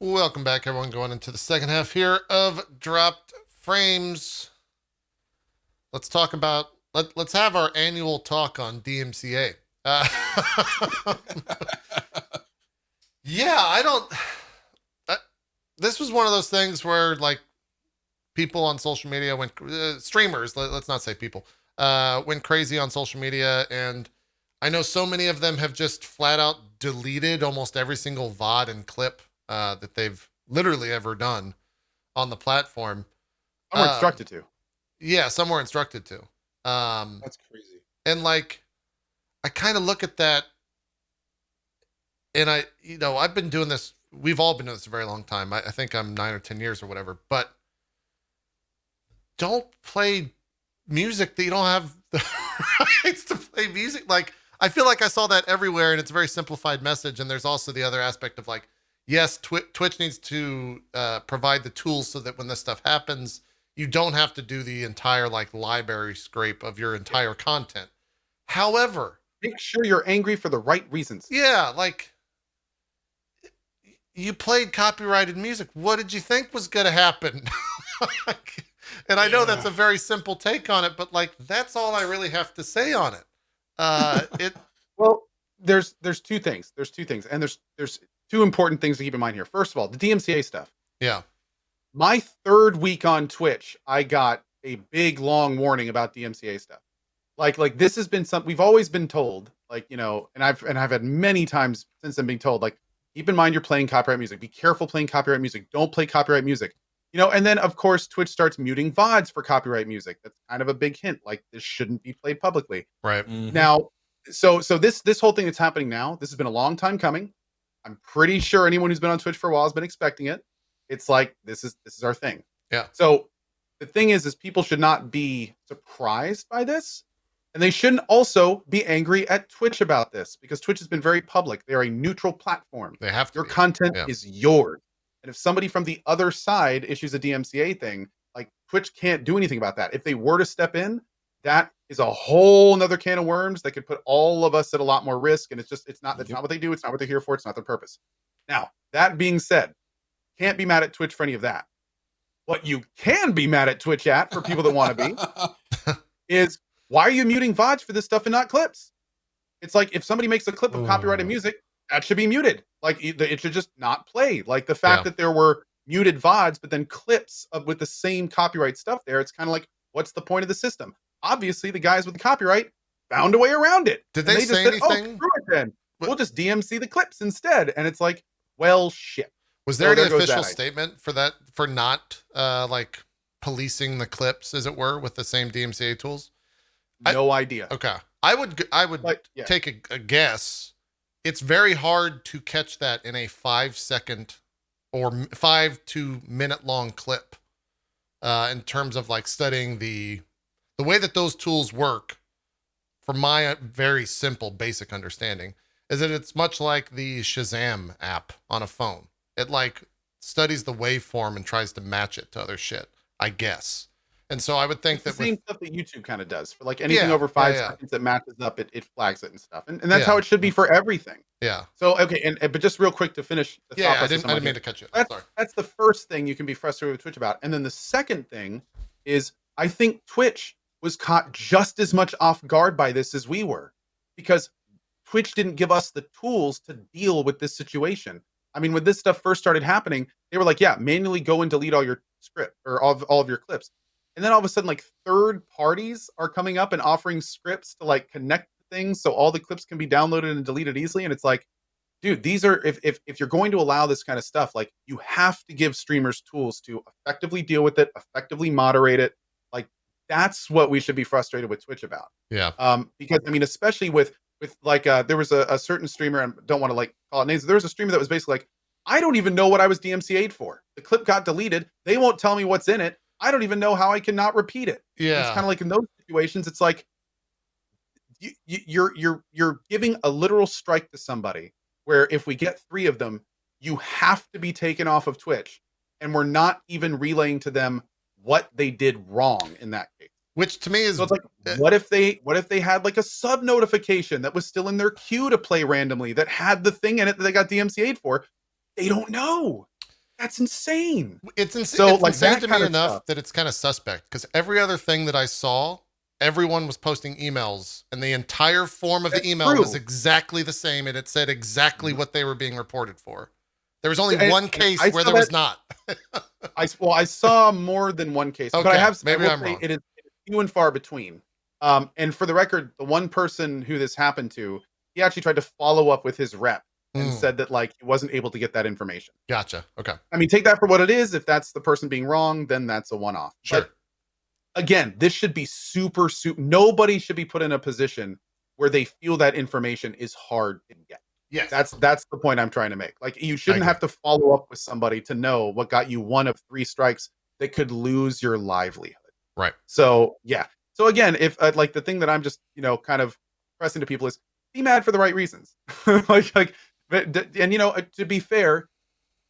Welcome back, everyone. Going into the second half here of Dropped Frames. Let's talk about let's have our annual talk on DMCA. Uh, yeah, I don't. Uh, this was one of those things where like people on social media went streamers. Let's not say people went crazy on social media, and I know so many of them have just flat out deleted almost every single VOD and clip that they've literally ever done on the platform. I'm Um, instructed to. yeah, some were instructed to. Um, That's crazy. and like, I kind of look at that, and I've been doing this. We've all been doing this a very long time. I think I'm 9 or 10 years or whatever. But don't play music that you don't have the rights to play music. Like, I feel like I saw that everywhere, and it's a very simplified message. And there's also the other aspect of like, yes, Twitch needs to provide the tools so that when this stuff happens, you don't have to do the entire like library scrape of your Yeah. entire content. However, Make sure you're angry for the right reasons. yeah, like you played copyrighted music. What did you think was going to happen? Like, and I know that's Yeah. a very simple take on it, but like that's all I really have to say on it. It Well, there's two things. There's two things, and there's two important things to keep in mind here. First of all, the DMCA stuff. yeah, My third week on Twitch, I got a big long warning about DMCA stuff. Like this has been something we've always been told. Like and I've had many times since I'm being told. Like, keep in mind you're playing copyright music. Be careful playing copyright music. Don't play copyright music. And then of course Twitch starts muting VODs for copyright music. That's kind of a big hint. Like, this shouldn't be played publicly. right. Now, so this whole thing that's happening now, this has been a long time coming. I'm pretty sure anyone who's been on Twitch for a while has been expecting it. It's like this is our thing. Yeah. So the thing is people should not be surprised by this, and they shouldn't also be angry at Twitch about this, because Twitch has been very public. They are a neutral platform. They have to Your be. content Yeah. is yours. And if somebody from the other side issues a DMCA thing, like, Twitch can't do anything about that. If they were to step in, that is a whole nother can of worms that could put all of us at a lot more risk. And it's not, that's Yep. not what they do. It's not what they're here for. It's not their purpose. Now, that being said, can't be mad at Twitch for any of that. What you can be mad at Twitch at, for people that want to be, is why are you muting VODs for this stuff and not clips? It's like, if somebody makes a clip of copyrighted music, that should be muted. Like, it should just not play. Like, the fact Yeah. that there were muted VODs, but then clips with the same copyright stuff there, it's kind of like, what's the point of the system? Obviously, the guys with the copyright found a way around it. Did And they just say said, anything? screw it then. What- We'll just DMC the clips instead. And it's like, well, shit. Was there So any there goes official that idea. statement for that, for not like policing the clips, as it were, with the same DMCA tools? No idea. Okay, I would But, yeah. take a guess. It's very hard to catch that in a 5 second or 5 2 minute long clip. In terms of like studying the way that those tools work, from my very simple basic understanding, is that it's much like the Shazam app on a phone. It like studies the waveform and tries to match it to other shit, I guess. And so I would think It's the that same with stuff that YouTube kind of does for like anything yeah, over 5 yeah, seconds that matches up, it flags it and stuff. And that's yeah, how it should be for everything. yeah, So, okay, but just real quick to finish the yeah. thought I process didn't on I my didn't mean here. to cut you. That's Sorry. that's the first thing you can be frustrated with Twitch about. And then the second thing is, I think Twitch was caught just as much off guard by this as we were, because Twitch didn't give us the tools to deal with this situation. I mean, when this stuff first started happening, they were like, yeah, manually go and delete all your script or all of your clips. And then all of a sudden, like, third parties are coming up and offering scripts to like connect things so all the clips can be downloaded and deleted easily. And it's like, dude, these are, if you're going to allow this kind of stuff, like, you have to give streamers tools to effectively deal with it, effectively moderate it. Like, that's what we should be frustrated with Twitch about. Yeah, Because I mean, especially with like, there was a certain streamer, and don't want to like call it names. There was a streamer that was basically like, I don't even know what I was DMCA'd for. The clip got deleted. They won't tell me what's in it. I don't even know how I can not repeat it. And it's kind yeah, of like, in those situations, it's like, you're giving a literal strike to somebody, where if we get 3 of them, you have to be taken off of Twitch, and we're not even relaying to them what they did wrong in that case. which to me is So it's like, what if they had like a sub notification that was still in their queue to play randomly, that had the thing in it that they got DMCA'd for? They don't know. That's insane. It's insane. So It's like insane that to kind me of enough stuff. that it's kind of suspect because every other thing that I saw, everyone was posting emails, and the entire form of the That's email was true. exactly the same, and it said exactly Mhm. what they were being reported for. There was only And one case I where saw there was that. not. I saw more than one case, but Okay, I maybe will I'm say wrong. it is few and far between. And for the record, the one person who this happened to, he actually tried to follow up with his rep and Mm, said that like he wasn't able to get that information. gotcha. Okay, I mean, take that for what it is. If that's the person being wrong, then that's a one-off. sure. But again, this should be super. Nobody should be put in a position where they feel that information is hard to get. Yes, That's the point I'm trying to make. Like you I shouldn't agree. have to follow up with somebody to know what got you one of three strikes that could lose your livelihood. Right. So yeah. So again, if like the thing that I'm just kind of pressing to people is be mad for the right reasons. like, and to be fair,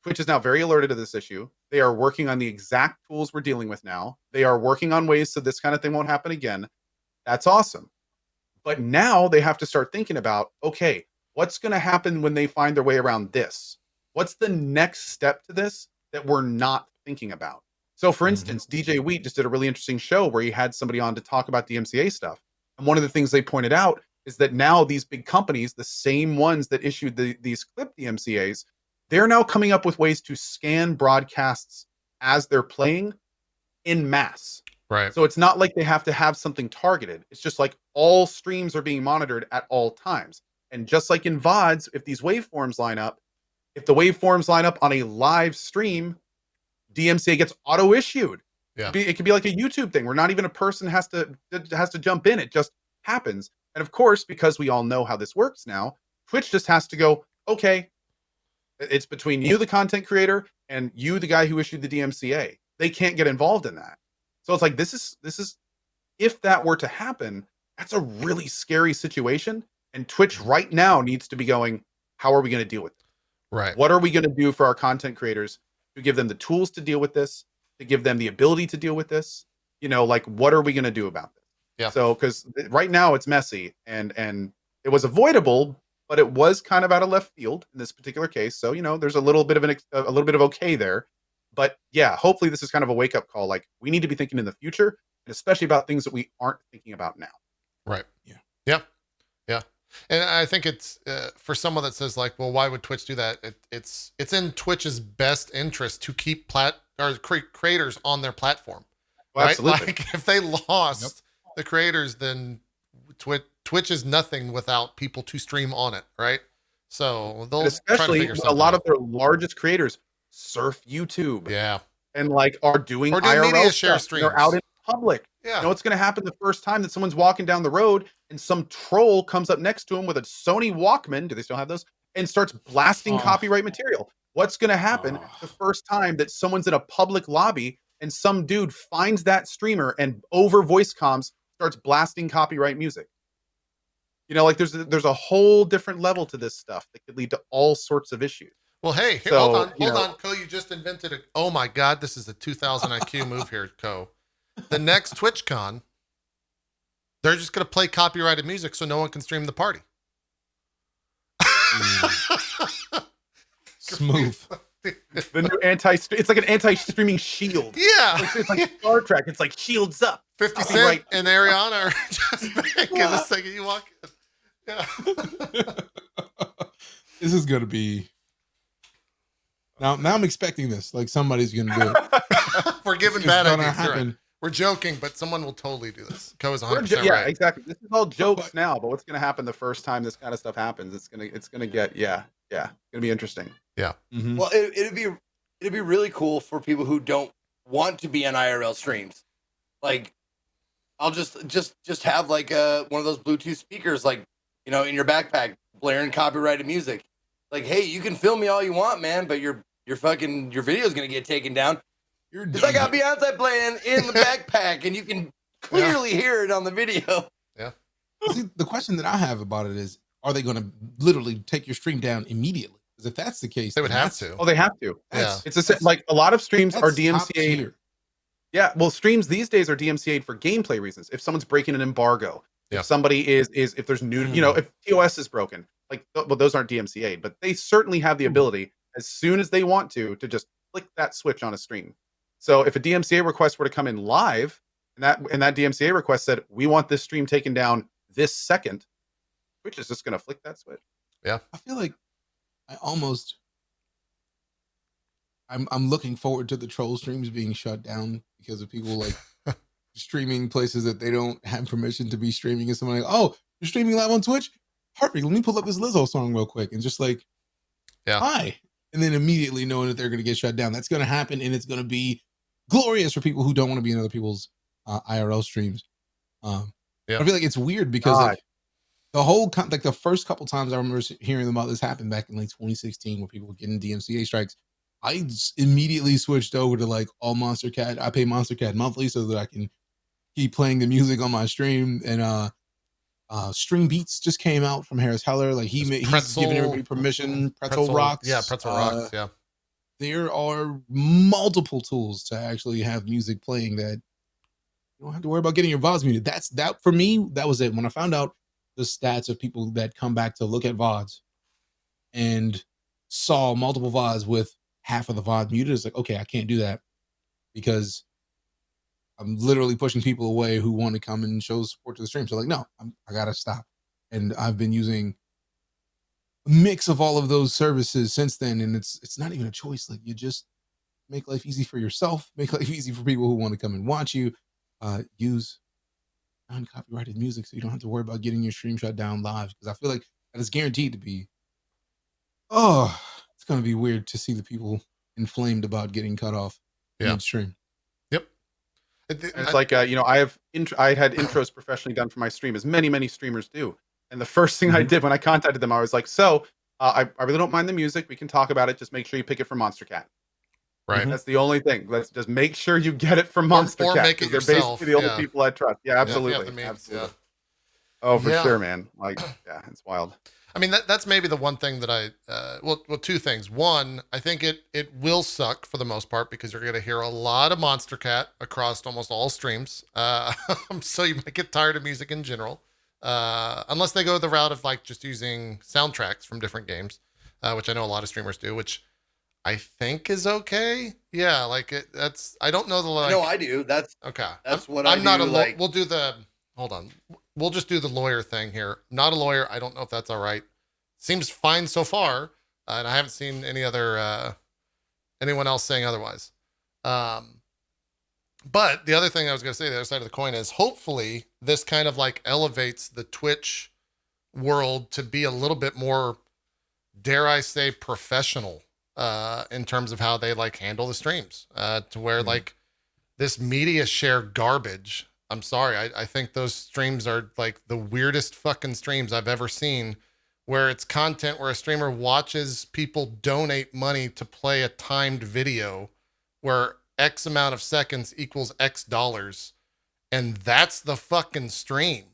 Twitch is now very alerted to this issue. They are working on the exact tools we're dealing with now. They are working on ways so this kind of thing won't happen again. That's awesome. But now they have to start thinking about, okay, what's going to happen when they find their way around this? What's the next step to this that we're not thinking about? So, for instance, DJ Wheat just did a really interesting show where he had somebody on to talk about DMCA stuff. And one of the things they pointed out is that now these big companies, the same ones that issued these clip DMCAs, they're now coming up with ways to scan broadcasts as they're playing in mass. Right. So it's not like they have to have something targeted. It's just like all streams are being monitored at all times. And just like in VODs, if these waveforms line up, if the waveforms line up on a live stream, DMCA gets auto issued. Yeah. It could be like a YouTube thing where not even a person has to jump in. It just happens. And of course, because we all know how this works now, Twitch just has to go, okay, it's between you, the content creator, and you, the guy who issued the DMCA. They can't get involved in that. So it's like this is if that were to happen, that's a really scary situation. And Twitch right now needs to be going, how are we going to deal with it? Right. What are we going to do for our content creators to give them the tools to deal with this, to give them the ability to deal with this? Like what are we going to do about this? Yeah. So because right now it's messy and it was avoidable, but it was kind of out of left field in this particular case. So there's a little bit of a little bit of okay there. But yeah, hopefully this is kind of a wake up call. Like we need to be thinking in the future, and especially about things that we aren't thinking about now. Right. Yeah. Yeah. Yeah. And I think it's for someone that says like, well, why would Twitch do that? It's in Twitch's best interest to keep creators on their platform, Well, right? absolutely. Like if they lost the creators, then Twitch is nothing without people to stream on it, right? So they'll And try to especially figure when a something lot out. of their largest creators surf YouTube Yeah. and like are doing Or do IRL media share stuff. They're out streams. in public. Yeah. You know what's going to happen the first time that someone's walking down the road and some troll comes up next to him with a Sony Walkman? Do they still have those? And starts blasting copyright material. What's going to happen the first time that someone's in a public lobby and some dude finds that streamer and over voice comms starts blasting copyright music? Like there's a whole different level to this stuff that could lead to all sorts of issues. Well, hey, here, hold on, Co. You just invented a. Oh my God, this is a 2000 IQ move here, Co. The next TwitchCon, they're just gonna play copyrighted music so no one can stream the party. Smooth. The new it's like an anti-streaming shield. Yeah, It's like Star Trek. It's like shields up. 50 Cent and Ariana are just banking the second you walk in. Yeah. This is gonna be. Now I'm expecting this. Like somebody's gonna do it. We're giving It's bad gonna ideas. You're right. happen. We're joking, but someone will totally do this. Co is 100% Yeah, right. exactly. This is all jokes now, but what's going to happen the first time this kind of stuff happens? It's gonna get it's gonna be interesting. Yeah. Mhm. Well, it'd be really cool for people who don't want to be on IRL streams. Like, I'll just have like one of those Bluetooth speakers, like in your backpack, blaring copyrighted music. Like, hey, you can film me all you want, man, but your video is gonna get taken down. Because I got Beyonce playing in the backpack, and you can clearly hear it on the video. Yeah. See, the question that I have about it is, are they going to literally take your stream down immediately? Because if that's the case, They would then have that's- to. Oh, they have to. Yeah. It's like a lot of streams are that's top DMCA. tier. Yeah, well, streams these days are DMCA'd for gameplay reasons. If someone's breaking an embargo, Yeah. if somebody is if there's new, if TOS is broken, like, well, those aren't DMCA'd, but they certainly have the ability as soon as they want to just flick that switch on a stream. So if a DMCA request were to come in live, and that DMCA request said, we want this stream taken down this second, Twitch is just going to flick that switch. I feel like I'm looking forward to the troll streams being shut down because of people like streaming places that they don't have permission to be streaming, and someone like, oh, you're streaming live on Twitch? Perfect. Let me pull up this Lizzo song real quick, and just like, hi. And then immediately knowing that they're going to get shut down. That's going to happen, and it's going to be glorious for people who don't want to be in other people's IRL streams. I feel like it's weird because like, the whole like the first couple times I remember hearing about this happen back in like 2016, where people were getting DMCA strikes, I immediately switched over to like all Monster Cat. I pay Monster Cat monthly so that I can keep playing the music on my stream. And Stream Beats just came out from Harris Heller. Like he's giving everybody permission. Pretzel Rocks. Yeah, Pretzel Rocks. Yeah. There are multiple tools to actually have music playing that you don't have to worry about getting your VODs muted. That for me, that was it. When I found out the stats of people that come back to look at VODs and saw multiple VODs with half of the VOD muted, it's like, okay, I can't do that because I'm literally pushing people away who want to come and show support to the stream. So like, no, I gotta stop. And I've been using a mix of all of those services since then, and it's not even a choice. Like, you just make life easy for yourself, make life easy for people who want to come and watch you. Use uncopyrighted music so you don't have to worry about getting your stream shut down live, because I feel like that is guaranteed to be, it's going to be weird to see the people inflamed about getting cut off midstream. Yep. It's like, I had intros professionally done for my stream, as many streamers do. And the first thing I did when I contacted them, I was like, so I really don't mind the music. We can talk about it. Just make sure you pick it from Monster Cat. Right. That's the only thing. Let's just make sure you get it from Monster Cat. Make it they're yourself. basically the only people I trust. Yeah, absolutely. Absolutely. Oh, for sure, man. Like, yeah, it's wild. I mean, that's maybe the one thing that well, two things. One, I think it will suck for the most part because you're going to hear a lot of Monster Cat across almost all streams. So you might get tired of music in general, unless they go the route of like just using soundtracks from different games, which I know a lot of streamers do, which I think is okay. Yeah, like that's, I don't know the like. No, I do. That's okay. That's what I'm I not do. we'll do the, hold on. We'll just do the lawyer thing here. Not a lawyer. I don't know if that's all right. Seems fine so far. And I haven't seen any other, anyone else saying otherwise. But the other thing I was going to say, the other side of the coin is hopefully this kind of like elevates the Twitch world to be a little bit more, dare I say, professional, in terms of how they like handle the streams, to where like this media share garbage. I'm sorry. I think those streams are like the weirdest fucking streams I've ever seen, where it's content where a streamer watches people donate money to play a timed video where X amount of seconds equals X dollars. And that's the fucking stream.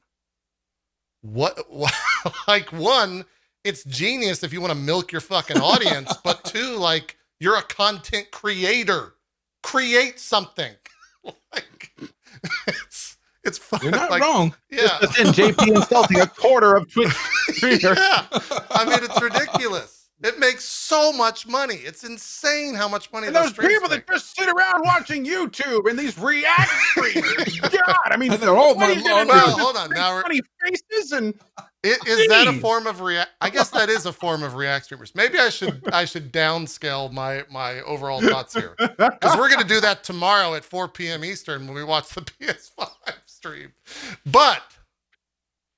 What like, one, it's genius if you want to milk your fucking audience, but two, like, you're a content creator. Create something. Like, it's fun. You're not like, wrong. Yeah. And JP insulting a quarter of Twitch streamers. Yeah. I mean, it's ridiculous. It makes so much money. It's insane how much money And those those streams people make. that just sit around watching YouTube and these react streamers. God, I mean, And they're all what my are you gonna Lord. do? Well, Just hold on. make Now we're- funny faces and Is that a Jeez. form of react? I guess that is a form of react streamers. Maybe I should downscale my overall thoughts here, because we're going to do that tomorrow at 4 p.m. Eastern when we watch the PS5 stream. But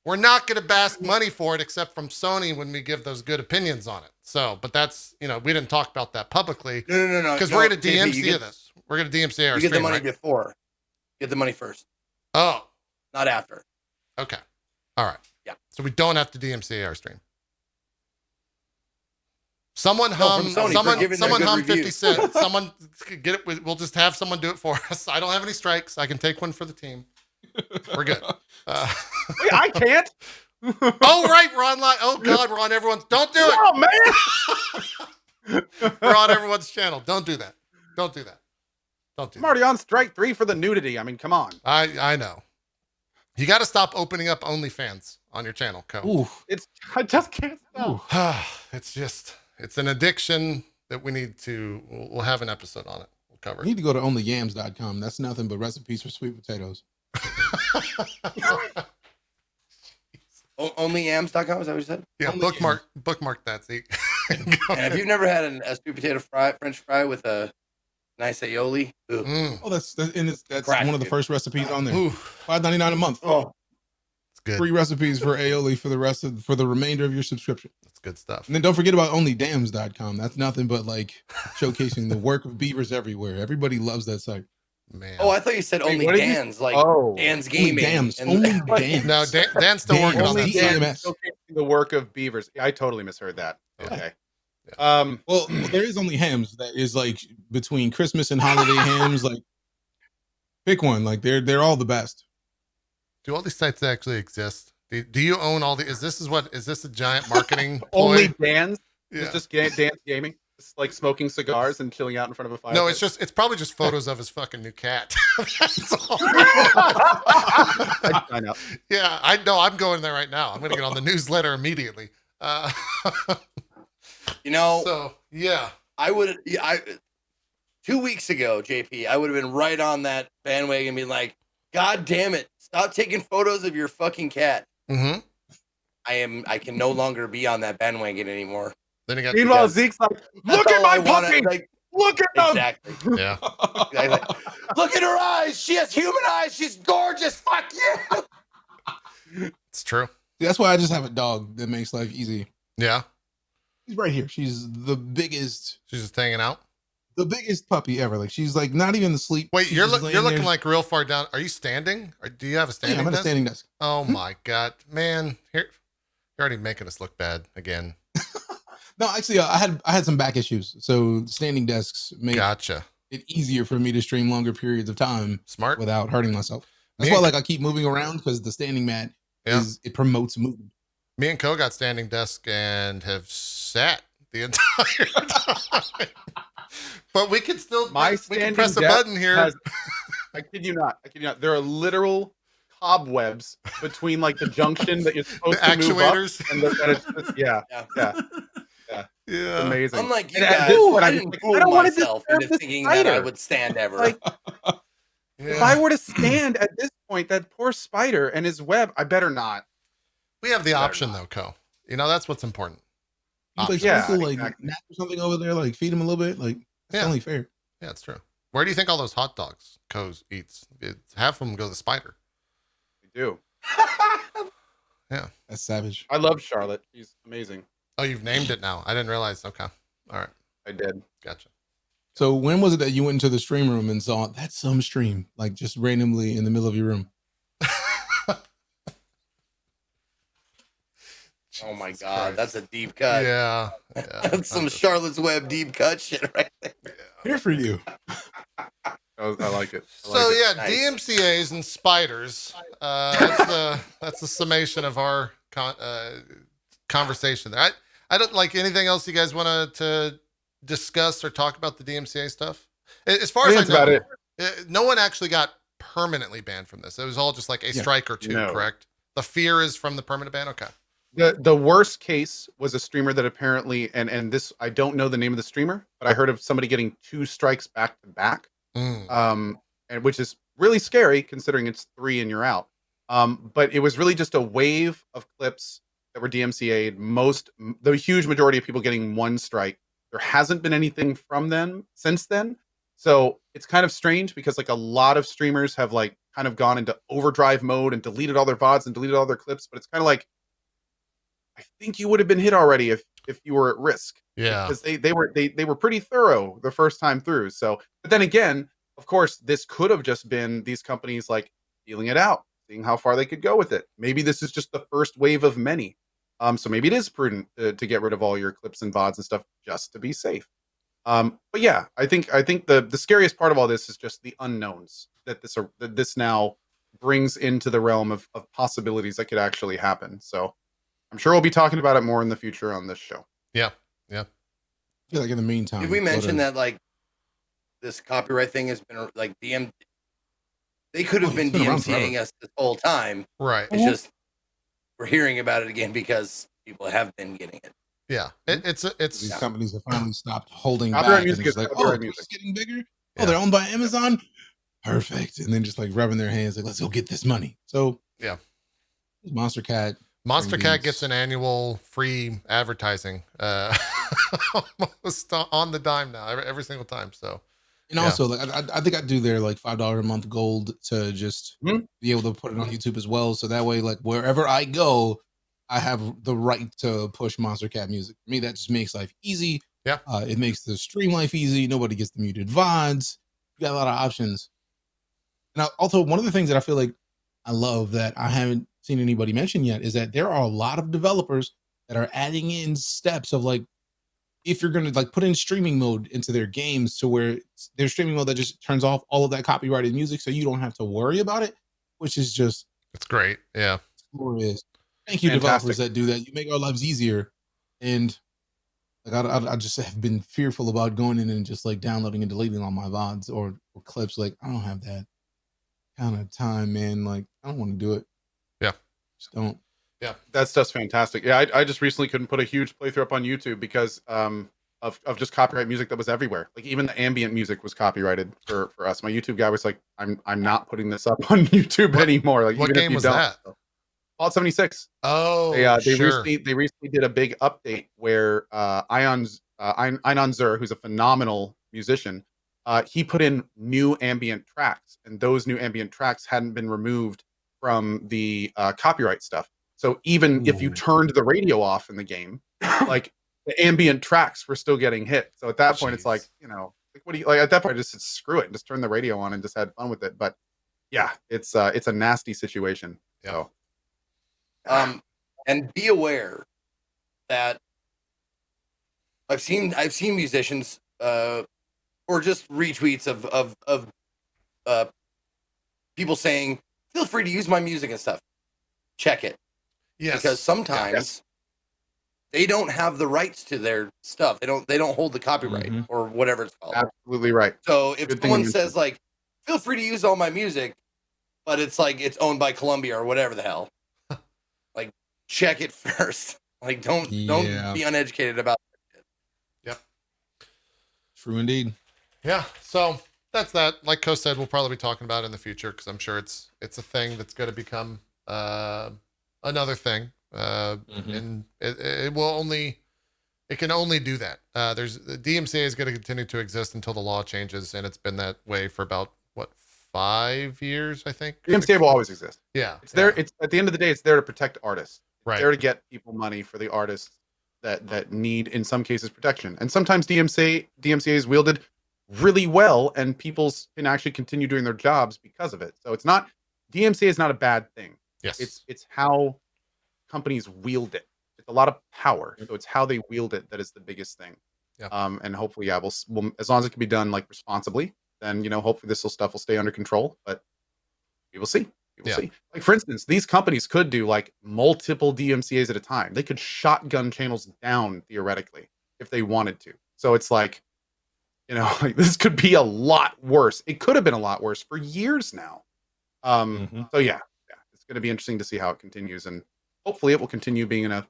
we're not going to bask money for it, except from Sony when we give those good opinions on it. So, but that's, we didn't talk about that publicly No. because No, we're going to JP, DMCA this. We're going to DMCA our You get the stream, money right? before. Get the money first, Oh, not after. okay. All right. Yeah. So we don't have to DMCA our stream. Someone No, hum, from Sony for someone giving them good hum 50 reviews. Cent. Someone get it. We'll just have someone do it for us. I don't have any strikes. I can take one for the team. We're good. Wait, I can't. Oh, right. We're online. Oh God, we're on everyone's. Don't do it. Oh man, We're on everyone's channel. Don't do that. Don't do that. Don't do I'm that. already on strike 3 for the nudity. I mean, come on. I know. You got to stop opening up OnlyFans on your channel, Co. Ooh. I just can't stop. It's an addiction. that we need to. We'll have an episode on it. We'll cover You need it. to go to onlyyams.com. That's nothing but recipes for sweet potatoes. Onlyyams.com, is that what you said? Yeah, Only bookmark that. See. And if you've never had a sweet potato French fry with a nice aioli, ooh. Mm. Oh, that's Crack, one of the dude. first recipes on there. Ooh, $5.99 a month. Oh, it's good. Free recipes for aioli for the remainder of your subscription. That's good stuff. And then don't forget about onlydams.com. That's nothing but like showcasing the work of beavers everywhere. Everybody loves that site. Man. I thought you said Wait, only what did you- Dan's, like Oh, Dan's Only Gaming. dams. and- Only dams. No, Dan's still working on Only that. Dan- stuff. DMS. showcasing the work of beavers. I totally misheard that. Yeah. Okay. Yeah. Well, there is only hams that is like between Christmas and holiday hams. Like, pick one. Like they're all the best. Do all these sites actually exist? Do you own all the? Is this a giant marketing Only ploy? Dan's. Yeah. It's just Dan's gaming. It's like smoking cigars and chilling out in front of a fire. No, it's probably just photos of his fucking new cat. That's all. I know. Yeah, I know. I'm going there right now. I'm going to get on the newsletter immediately. You know, So yeah, I 2 weeks ago, JP, I would have been right on that bandwagon and be like, God damn it, stop taking photos of your fucking cat. mm-hmm. I can no longer be on that bandwagon anymore. Then you got Meanwhile, Because- Zeke's like, That's look at all my I wanna- puppy. like, Look at them. exactly. yeah. Exactly. Look at her eyes. She has human eyes. She's gorgeous. Fuck you. It's true. That's why I just have a dog that makes life easy. Yeah, She's right here. She's the biggest she's just hanging out. puppy ever. Like she's like not even asleep. Wait, She's you're just laying looking there. like real far down. Are you standing? Or do you have a Yeah, standing I'm at a desk? standing desk. Oh my god, man! You're already making us look bad again. No, actually, I had some back issues, so standing desks make Gotcha. it easier for me to stream longer periods of time Smart. without hurting myself. That's Me why, and- like, I keep moving around because the standing mat Yeah. it promotes movement. Me and Co got standing desk and have sat the entire time. But we can still My we can standing press a desk button here. has- I kid you not. There are literal cobwebs between like the junction that you're The supposed to move up actuators. and yeah, Yeah. amazing. Unlike you And at guys, this point, I I'm didn't like, fool I don't want to myself disturb into this thinking that I spider. would stand ever. Like, Yeah. if I were to stand at this point, that poor spider and his web, I better not. We have the Better option though, Co. You know, that's what's important. You like Yeah, sprinkle, like exactly. nap or something over there, like feed him a little bit. Like that's Yeah. only fair. Yeah, it's true. Where do you think all those hot dogs Co's eats? Half of them go to the spider. I do. That's savage. I love Charlotte. She's amazing. Oh, you've named it now. I didn't realize. Okay. All right. I did. Gotcha. So when was it that you went into the stream room and saw that's some stream, like just randomly in the middle of your room? Oh my Jesus God, Christ. that's a deep cut. Yeah. That's some Charlotte's Web deep cut shit right there. Here for you. I like it. I So like it. yeah, Nice. DMCA's and spiders. That's the summation of our conversation there. I don't like anything else you guys want to discuss or talk about the DMCA stuff. As far as I That's know, about it. no one actually got permanently banned from this. It was all just like a Yeah. strike or two, No. correct? The fear is from the permanent ban. Okay. The worst case was a streamer that apparently and this I don't know the name of the streamer, but I heard of somebody getting 2 strikes back to back. Mm. And which is really scary considering it's 3 and you're out. But it was really just a wave of clips that were DMCA'd. The huge majority of people getting 1 strike. There hasn't been anything from them since then. So it's kind of strange because like a lot of streamers have like kind of gone into overdrive mode and deleted all their VODs and deleted all their clips. But it's kind of like, I think you would have been hit already if you were at risk. Yeah. Because they were pretty thorough the first time through. So, but then again, of course, this could have just been these companies like feeling it out, seeing how far they could go with it. Maybe this is just the first wave of many. So maybe it is prudent to get rid of all your clips and VODs and stuff just to be safe. But yeah, I think the scariest part of all this is just the unknowns that this now brings into the realm of possibilities that could actually happen. So I'm sure we'll be talking about it more in the future on this show. I feel like in the meantime. Did we mention go to- that like this copyright thing has been like they could have Oh, been it's been around DMCAing forever. us this whole time. Right. It's just we're hearing about it again because people have been getting it. Yeah, it's These companies have finally stopped holding Copyright back, music and it's is like, copyright oh, music. it's getting bigger. Yeah. Oh, they're owned by Amazon. Perfect. And then just like rubbing their hands, like, let's go get this money. So yeah. Monster Cat gets an annual free advertising almost on the dime now, every single time. So, and also like I think I do their like $5 a month gold to just be able to put it on YouTube as well. So that way, like wherever I go, I have the right to push Monster Cat music. For me, that just makes life easy. Yeah. It makes the stream life easy. Nobody gets the muted VODs. You got a lot of options. Now, also, one of the things that I feel like I love that I haven't seen anybody mention yet is that there are a lot of developers that are adding in steps of like, if you're going to like put in streaming mode into their games to where there's streaming mode that just turns off all of that copyrighted music so you don't have to worry about it, which is just, it's great. Yeah. Glorious. Thank you, Fantastic. developers that do that. You make our lives easier. And like I just have been fearful about going in and just like downloading and deleting all my VODs or clips. Like, I don't have that kind of time, man. Like, I don't want to do it. Yeah. Just don't. Yeah. That stuff's fantastic. Yeah, I just recently couldn't put a huge playthrough up on YouTube because of just copyright music that was everywhere. Like even the ambient music was copyrighted for us. My YouTube guy was like, I'm not putting this up on YouTube anymore. Like what even game if you was don't. that? Fallout 76. Oh, They sure. recently did a big update where Einon Zur, who's a phenomenal musician, he put in new ambient tracks, and those new ambient tracks hadn't been removed from the copyright stuff. So even if you turned the radio off in the game, like the ambient tracks were still getting hit. So at that point, it's like, you know, like what do you like? At that point, I just said, screw it, and just turn the radio on and just had fun with it. But yeah, it's a nasty situation. Yeah. So. And be aware that I've seen musicians or just retweets of people saying, feel free to use my music and stuff. Check it. Yes. Because sometimes they don't have the rights to their stuff. They don't hold the copyright or whatever it's called. Absolutely right. So if someone says like, feel free to use all my music, but it's like it's owned by Columbia or whatever the hell, like check it first. Like don't be uneducated about it. Yep. True indeed. Yeah. So that's that. Like Ko said, we'll probably be talking about it in the future because I'm sure it's a thing that's going to become another thing. And it can only do that. The DMCA is going to continue to exist until the law changes, and it's been that way for about 5 years, I think. DMCA will always exist. Yeah, it's there. It's at the end of the day, it's there to protect artists. Right. It's there to get people money for the artists that need, in some cases, protection. And sometimes DMCA is wielded really well, and people can actually continue doing their jobs because of it. So it's not DMCA is not a bad thing. Yes, it's how companies wield it. It's a lot of power, so it's how they wield it that is the biggest thing. Yeah. And hopefully, we'll as long as it can be done like responsibly, then hopefully this stuff will stay under control. But we will see. We will see. Like for instance, these companies could do like multiple DMCA's at a time. They could shotgun channels down theoretically if they wanted to. So it's like, like this could be a lot worse. It could have been a lot worse for years now. So yeah, it's going to be interesting to see how it continues, and hopefully it will continue being a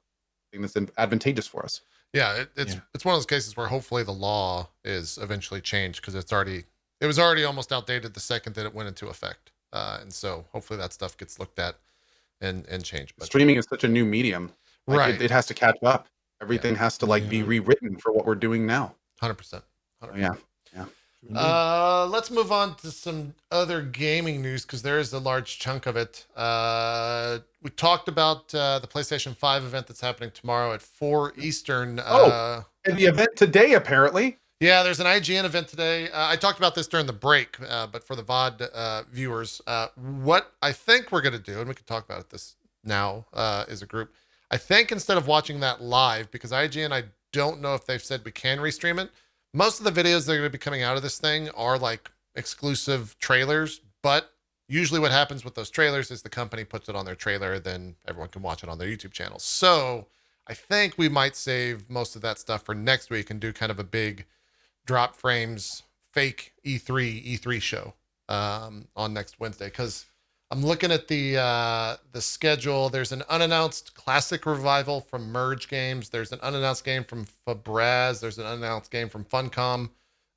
thing that's advantageous for us. Yeah, it's one of those cases where hopefully the law is eventually changed because it was already almost outdated the second that it went into effect, and so hopefully that stuff gets looked at and changed. But streaming is such a new medium, right? It has to catch up. Everything has to be rewritten for what we're doing now. 100%. Yeah. Let's move on to some other gaming news because there is a large chunk of it. We talked about the PlayStation 5 event that's happening tomorrow at 4 Eastern. And the event today, apparently. Yeah, there's an IGN event today. I talked about this during the break, but for the VOD viewers, what I think we're going to do, and we can talk about this now as a group, I think instead of watching that live, because IGN, I don't know if they've said we can restream it. Most of the videos that are going to be coming out of this thing are like exclusive trailers, but usually what happens with those trailers is the company puts it on their trailer, then everyone can watch it on their YouTube channel. So I think we might save most of that stuff for next week and do kind of a big drop frames, fake E3 show on next Wednesday. Because I'm looking at the schedule. There's an unannounced classic revival from Merge Games. There's an unannounced game from Fabraz. There's an unannounced game from Funcom.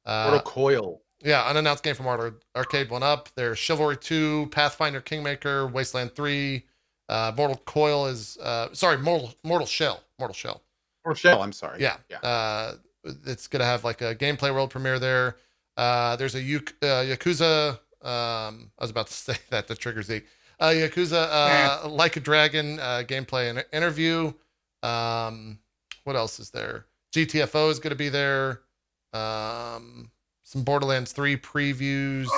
Mortal Coil. Yeah, unannounced game from Arcade 1-Up. There's Chivalry 2, Pathfinder Kingmaker, Wasteland 3. Mortal Coil is Mortal Shell. Mortal Shell. Or Shell, I'm sorry. Yeah. It's gonna have like a gameplay world premiere there. There's a Yakuza. I was about to say that to trigger Zeke. Yakuza Like a Dragon gameplay and interview. What else is there? GTFO is gonna be there. Some Borderlands 3 previews.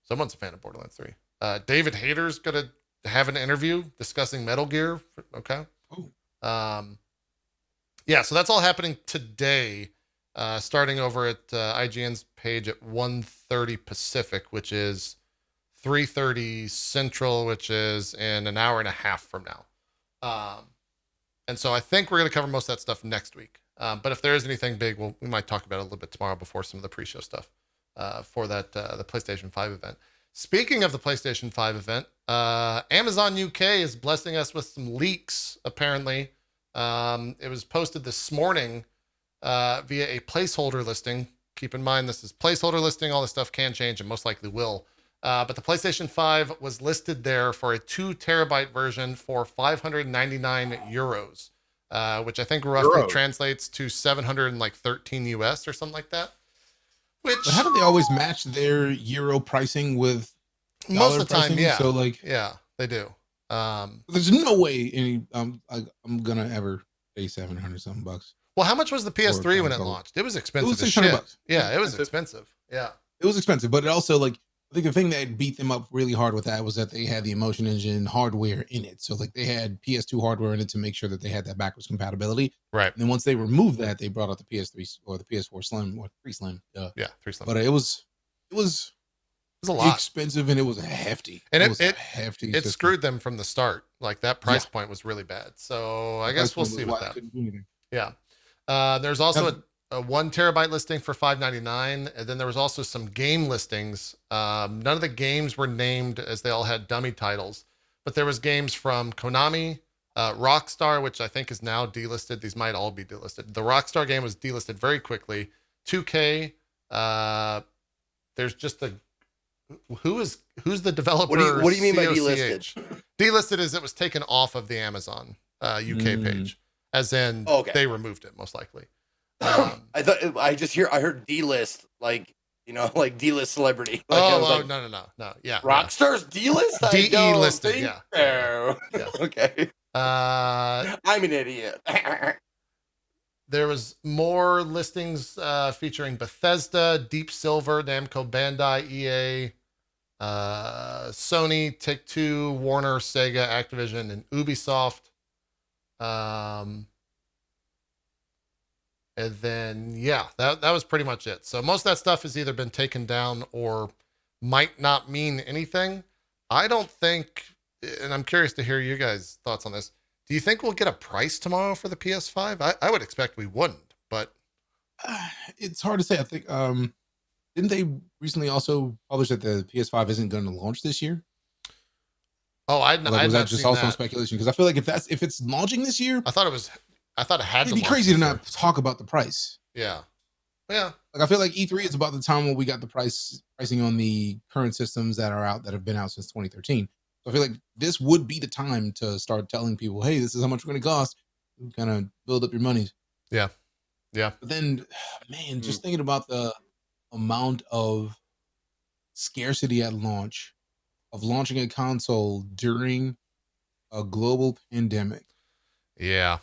Someone's a fan of Borderlands 3. David Hayter's gonna have an interview discussing Metal Gear. Okay. Yeah, so that's all happening today, starting over at IGN's page at 1:30 Pacific, which is 3:30 Central, which is in an hour and a half from now. And so I think we're going to cover most of that stuff next week. But if there is anything big, we might talk about it a little bit tomorrow before some of the pre-show stuff for that the PlayStation 5 event. Speaking of the PlayStation 5 event, Amazon UK is blessing us with some leaks, apparently. It was posted this morning via a placeholder listing. Keep in mind, this is placeholder listing. All this stuff can change and most likely will. But the PlayStation 5 was listed there for a 2 terabyte version for 599 euros, which I think roughly translates to 713 US or something like that. Which, but haven't they always matched their euro pricing with most of the time, pricing? yeah. So like, yeah, they do. There's no way I'm gonna ever pay $700 something bucks. Well, how much was the PS3 when it launched? It was expensive. It was $600. Yeah, it was expensive. Yeah, it was expensive, but it also, like, I think the thing that beat them up really hard with that was that they had the Emotion Engine hardware in it. So like they had PS2 hardware in it to make sure that they had that backwards compatibility. Right. And then once they removed that, they brought out the PS3 or the PS4 Slim or 3 Slim. Yeah, 3 Slim. But it was a lot expensive, and it was hefty. And it was a hefty. It screwed them from the start. Like that price point was really bad. So I guess we'll see with that. Yeah. There's also a 1 terabyte listing for $599, and then there was also some game listings. None of the games were named as they all had dummy titles, but there was games from Konami, Rockstar, which I think is now delisted. These might all be delisted. The Rockstar game was delisted very quickly. 2K. There's just who's the developer? What do you mean by COCH? Delisted is it was taken off of the Amazon UK page, as in they removed it most likely. I heard D-list, like D-list celebrity. Like, no. Yeah. Rockstar's D-list? DE listed, yeah. So. Yeah. Okay. I'm an idiot. There was more listings featuring Bethesda, Deep Silver, Namco Bandai, EA, Sony, Take-Two, Warner, Sega, Activision, and Ubisoft. And then, yeah, that was pretty much it. So most of that stuff has either been taken down or might not mean anything. I don't think, and I'm curious to hear you guys' thoughts on this. Do you think we'll get a price tomorrow for the PS5? I would expect we wouldn't, but it's hard to say. I think didn't they recently also publish that the PS5 isn't going to launch this year? Oh, was that just also speculation? Because I feel like if it's launching this year, I thought it had to. It'd be crazy to not talk about the price. Yeah. Like I feel like E3 is about the time when we got the pricing on the current systems that are out that have been out since 2013. So I feel like this would be the time to start telling people, hey, this is how much we're going to cost. Kind of build up your monies. Yeah. Yeah. But then, man, just thinking about the amount of scarcity at launch of launching a console during a global pandemic. Yeah.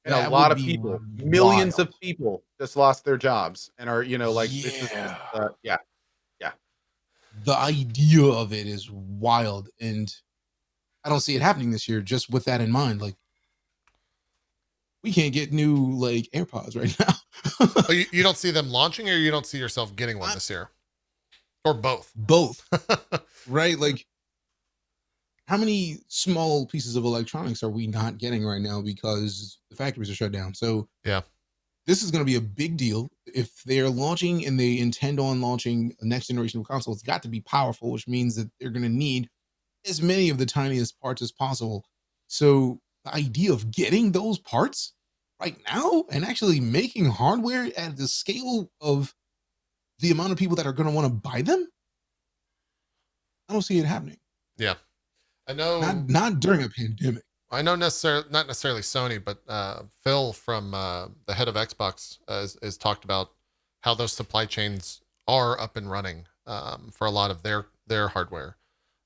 And a lot of people, millions of people just lost their jobs and are, this is the idea of it is wild, and I don't see it happening this year. Just with that in mind, like we can't get new AirPods right now. Oh, you don't see them launching, or you don't see yourself getting one this year, or both? Both, right? Like, how many small pieces of electronics are we not getting right now because the factories are shut down? So yeah. This is going to be a big deal. If they're launching and they intend on launching a next generation of console, it's got to be powerful, which means that they're going to need as many of the tiniest parts as possible. So the idea of getting those parts right now and actually making hardware at the scale of the amount of people that are going to want to buy them, I don't see it happening. Yeah. I know Not during a pandemic. I know not necessarily Sony, but Phil from the head of Xbox has talked about how those supply chains are up and running for a lot of their hardware.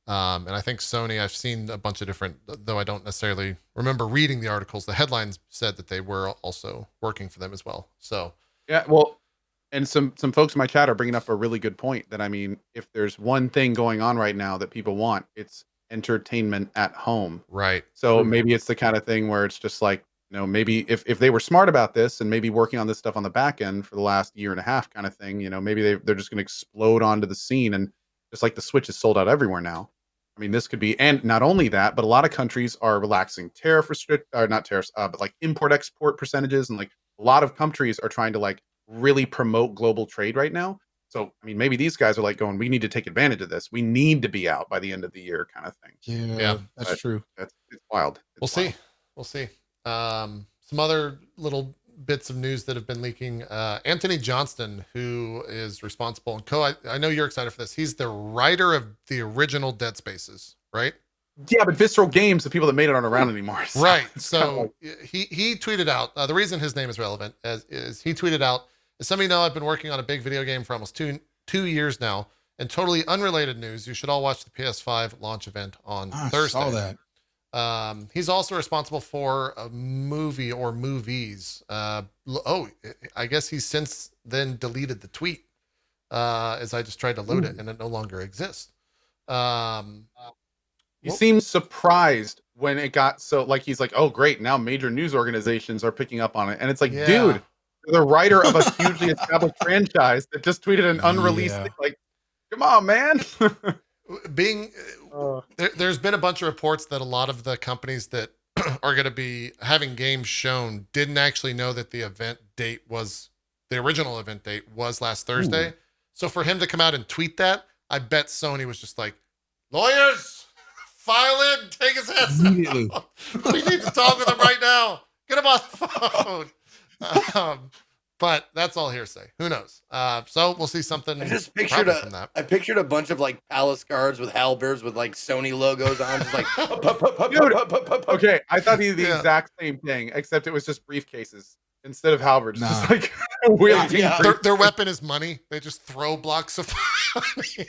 And I think Sony, I've seen a bunch of different, though I don't necessarily remember reading the articles. The headlines said that they were also working for them as well. So Yeah, well, and some folks in my chat are bringing up a really good point that, I mean, if there's one thing going on right now that people want, it's entertainment at home. right. So maybe it's the kind of thing where it's just like, maybe if they were smart about this and maybe working on this stuff on the back end for the last year and a half kind of thing, maybe they're just going to explode onto the scene. And just like the Switch is sold out everywhere now. I mean, this could be, and not only that, but a lot of countries are relaxing not tariffs, but like import export percentages. And like a lot of countries are trying to like really promote global trade right now. So, I mean, maybe these guys are like going, we need to take advantage of this. We need to be out by the end of the year kind of thing. Yeah, that's But true. It's wild. We'll see. We'll see. Some other little bits of news that have been leaking. Anthony Johnston, who is responsible, and I know you're excited for this. He's the writer of the original Dead Spaces, right? Yeah, but Visceral Games, the people that made it aren't around anymore. Right. it's kinda So he tweeted out, the reason his name is relevant is he tweeted out, as some of you know, I've been working on a big video game for almost two years now, and totally unrelated news. You should all watch the PS5 launch event on Thursday. I saw that. He's also responsible for a movie or movies. I guess he's since then deleted the tweet as I just tried to load it and it no longer exists. He seems surprised when it got so like he's like, oh great, now major news organizations are picking up on it. And it's like, dude, you're the writer of a hugely established franchise that just tweeted an unreleased thing. Like, come on, man. There's been a bunch of reports that a lot of the companies that are going to be having games shown didn't actually know that the original event date was last Thursday. So for him to come out and tweet that, I bet Sony was just like, lawyers, file in, take his ass out. We need to talk with him right now. Get him on the phone. But that's all hearsay. Who knows? So we'll see something. I just pictured from that. I pictured a bunch of like palace guards with halberds with like Sony logos on, just like. Dude, okay, I thought he did the exact same thing, except it was just briefcases instead of halberds. Just like wielding. Their weapon is money. They just throw blocks of money.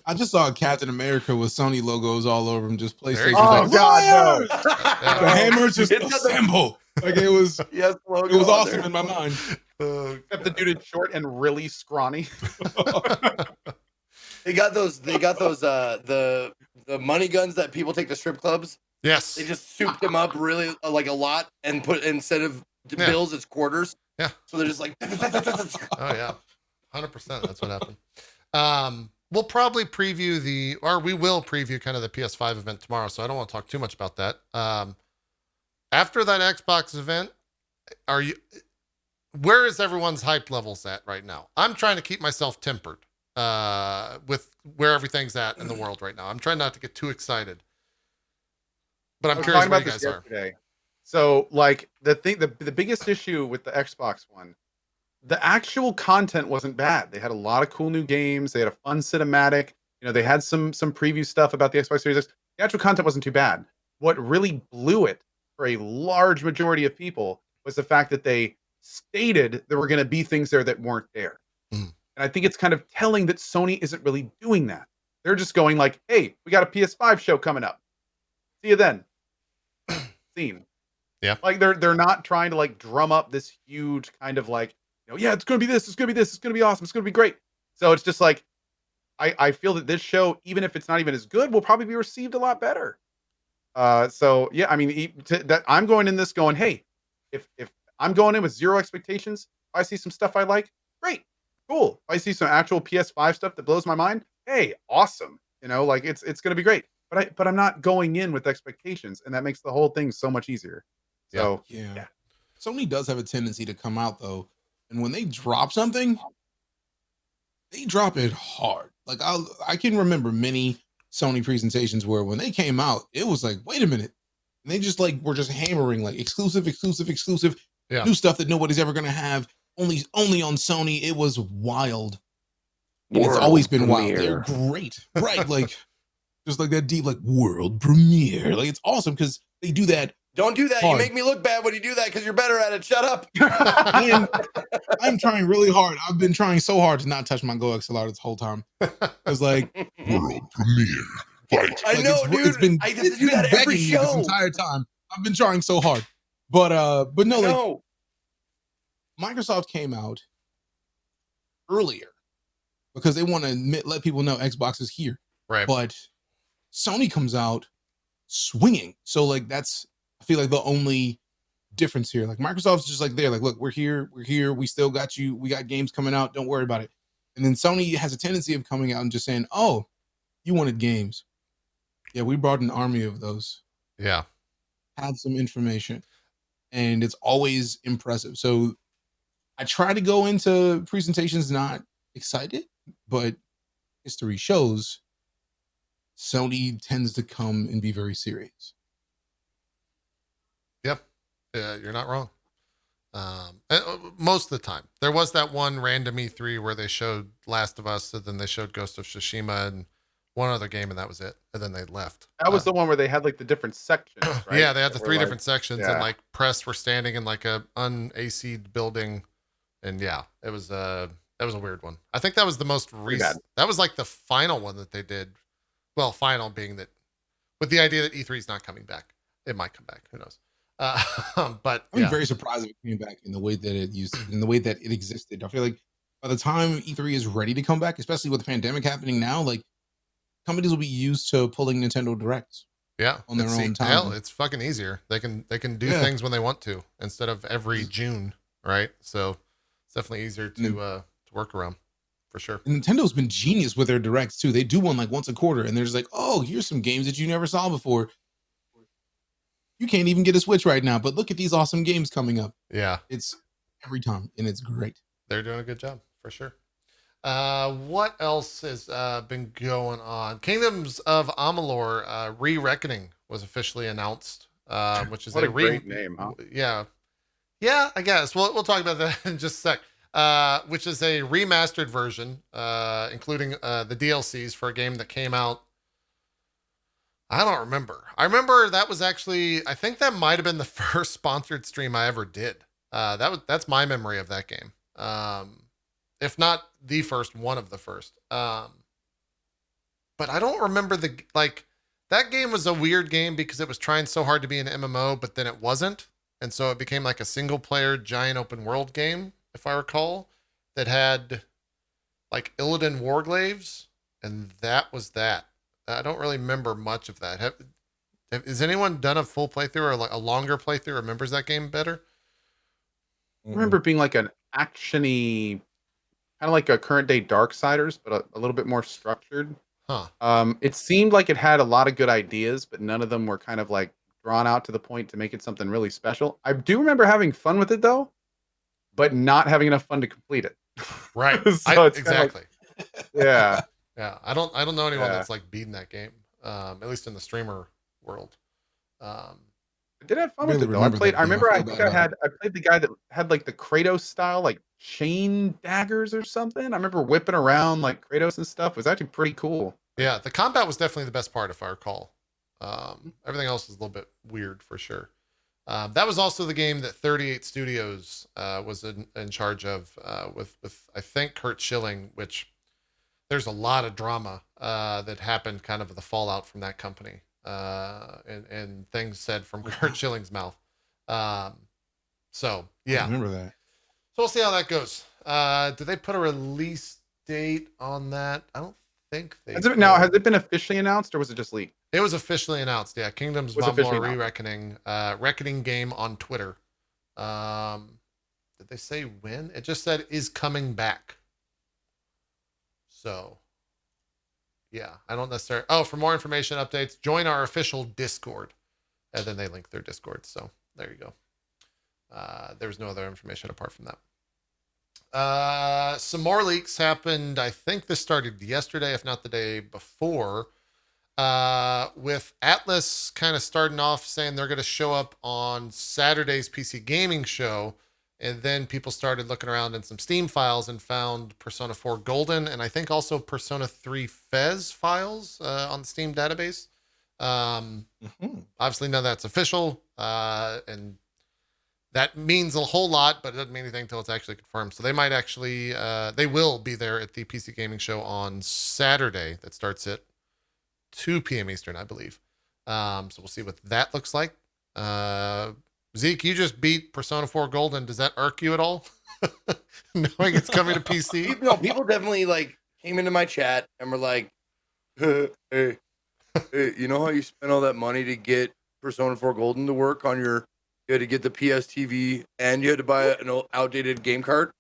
I just saw Captain America with Sony logos all over him. Just PlayStation. Oh God, no! The hammer just assemble. Like it was. Yes, it was awesome in my mind. Except the dude is short and really scrawny. They got those the money guns that people take to strip clubs. Yes. They just souped them up really like a lot and put instead of bills it's quarters. Yeah. So they're just like oh yeah. 100%. That's what happened. We'll probably we will preview kind of the PS5 event tomorrow, so I don't want to talk too much about that. After that Xbox event, where is everyone's hype levels at right now? I'm trying to keep myself tempered with where everything's at in the world right now. I'm trying not to get too excited. But I'm curious where you guys are. So like the biggest issue with the Xbox One, the actual content wasn't bad. They had a lot of cool new games. They had a fun cinematic. They had some preview stuff about the Xbox Series X. The actual content wasn't too bad. What really blew it for a large majority of people was the fact that they stated there were going to be things there that weren't there. And I think it's kind of telling that Sony isn't really doing that. They're just going like, hey, we got a PS5 show coming up. See you then. Scene. Yeah. Like they're not trying to like drum up this huge kind of like, yeah, it's going to be this, it's going to be this, it's going to be awesome, it's going to be great. So it's just like, I feel that this show, even if it's not even as good, will probably be received a lot better. So yeah, I mean, that I'm going in this going, hey, if I'm going in with zero expectations, if I see some stuff I like, great, cool. If I see some actual PS5 stuff that blows my mind, hey, awesome. Like it's going to be great. But I'm not going in with expectations, and that makes the whole thing so much easier. So yeah. Sony does have a tendency to come out though, and when they drop something, they drop it hard. Like I can remember many Sony presentations were when they came out, it was like, wait a minute. And they just like were just hammering like exclusive, Yeah. new stuff that nobody's ever gonna have. Only on Sony. It was wild. And it's World always been wild. premiere. They're great. Right. Like just like that deep, like world premiere. Like it's awesome because they do that. Don't do that. Hard. You make me look bad when you do that because you're better at it. Shut up. And I'm trying really hard. I've been trying so hard to not touch my Go XLR this whole time. It's like world premiere. Fight. I Like, know, dude. It's been, I have it's to do been that every begging me this show. entire time. I've been trying so hard. But no, like No. Microsoft came out earlier because they want to let people know Xbox is here. Right. But Sony comes out swinging. So like that's, I feel like the only difference here. Like Microsoft's just like they're like, look, we're here, we still got you, we got games coming out, don't worry about it. And then Sony has a tendency of coming out and just saying, oh, you wanted games. Yeah, we brought an army of those. Yeah. Have some information. And it's always impressive. So I try to go into presentations not excited, but history shows Sony tends to come and be very serious. Yep. You're not wrong. Most of the time. There was that one random E3 where they showed Last of Us, and then they showed Ghost of Tsushima and one other game, and that was it. And then they left. That was the one where they had like the different sections, right? Yeah, they had the That were, three like- different sections, and like press were standing in like a un-AC'd building, and yeah, it was that was a weird one. I think that was the most recent. That was like the final one that they did. Well, final being that with the idea that E3 is not coming back, it might come back. Who knows? But I'm yeah. very surprised if it came back in the way that in the way that it existed. I feel like by the time E3 is ready to come back, especially with the pandemic happening now, like companies will be used to pulling Nintendo Directs. Yeah, on their own time. Hell, it's fucking easier. They can do things when they want to instead of every June, right? So it's definitely easier to work around for sure. And Nintendo's been genius with their directs too. They do one like once a quarter, and they're just like, "Oh, here's some games that you never saw before. You can't even get a Switch right now, but look at these awesome games coming up." Yeah, it's every time, and it's great. They're doing a good job for sure. What else has been going on? Kingdoms of Amalur Re-Reckoning was officially announced, which is what a great name, huh? Yeah, I guess we'll talk about that in just a sec. Which is a remastered version, including the DLCs for a game that came out. I don't remember. I remember that was actually, I think that might have been the first sponsored stream I ever did. That's my memory of that game. If not the first, one of the first. But I don't remember that game was a weird game because it was trying so hard to be an MMO, but then it wasn't. And so it became like a single player giant open world game, if I recall, that had like Illidan Warglaves. And that was that. I don't really remember much of that. Has anyone done a full playthrough or like a longer playthrough remembers that game better? I remember it being like an actiony, kind of like a current day Darksiders, but a little bit more structured. Huh. It seemed like it had a lot of good ideas, but none of them were kind of like drawn out to the point to make it something really special. I do remember having fun with it though, but not having enough fun to complete it. Right. So it's exactly. Yeah. Yeah. I don't know anyone that's like beating that game. At least in the streamer world. I did have fun Really with it though. remember that I game. remember I I feel think bad I played the guy that had like the Kratos style, like chain daggers or something. I remember whipping around like Kratos and stuff. It was actually pretty cool. Yeah, the combat was definitely the best part, if I recall. Everything else is a little bit weird for sure. That was also the game that 38 Studios was in charge of with I think Kurt Schilling, which there's a lot of drama that happened kind of the fallout from that company and things said from Kurt Schilling's mouth. So yeah, I remember that. So we'll see how that goes. Did they put a release date on that? I don't think they Has it been officially announced or was it just leaked? It was officially announced. Yeah, Kingdoms of Was officially Amalur announced. Re-Reckoning, Reckoning game on Twitter. Did they say when? It just said is coming back. So, yeah, I don't necessarily. Oh, for more information updates, join our official Discord, and then they link their Discord. So there you go. There was no other information apart from that. Some more leaks happened. I think this started yesterday, if not the day before. with Atlas kind of starting off saying they're going to show up on Saturday's PC gaming show. And then people started looking around in some Steam files and found Persona 4 Golden and I think also Persona 3 Fez files on the Steam database. Obviously, none of that's official. And that means a whole lot, but it doesn't mean anything until it's actually confirmed. So they might actually, they will be there at the PC Gaming Show on Saturday. That starts at 2 p.m. Eastern, I believe. So we'll see what that looks like. Zeke, you just beat Persona 4 Golden. Does that irk you at all? Knowing it's coming to PC? No, people definitely like came into my chat and were like, hey, you know how you spent all that money to get Persona 4 Golden to work on your, you had to get the PS TV and you had to buy an old outdated game cart?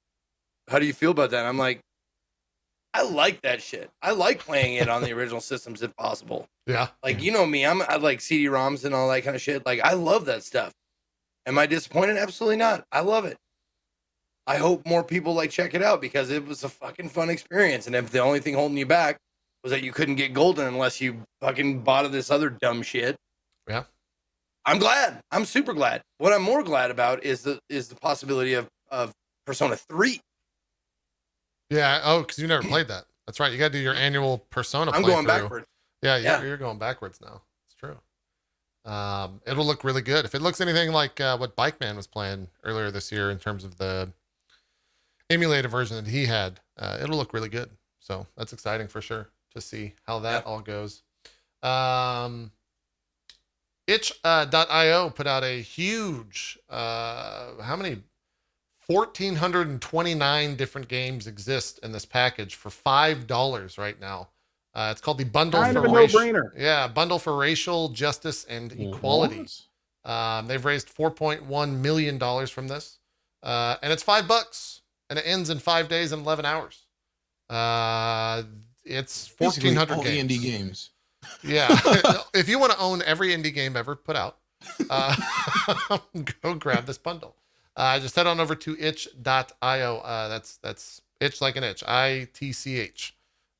How do you feel about that? I'm like, I like that shit. I like playing it on the original systems if possible. Yeah. Like, you know me, I like CD-ROMs and all that kind of shit. Like, I love that stuff. Am I disappointed? Absolutely not. I love it. I hope more people like check it out because it was a fucking fun experience. And if the only thing holding you back was that you couldn't get Golden unless you fucking bought this other dumb shit. Yeah. I'm glad. I'm super glad. What I'm more glad about is the possibility of Persona 3. Yeah. Oh, because you never played that. That's right. You got to do your annual Persona I'm playthrough. going backwards. Yeah, you're going backwards now. It's true. It'll look really good. If it looks anything like what Bike Man was playing earlier this year in terms of the emulated version that he had, it'll look really good. So that's exciting for sure to see how that all goes. itch.io put out a huge, how many? 1,429 different games exist in this package for $5 right now. It's called the bundle Kind for of a no-brainer. Yeah, bundle for racial justice and equality. They've raised $4.1 million from this, and it's $5, and it ends in 5 days and 11 hours. It's 1,400 all games. the indie games. Yeah, if you want to own every indie game ever put out, go grab this bundle. Just head on over to itch.io. That's itch like an itch, ITCH.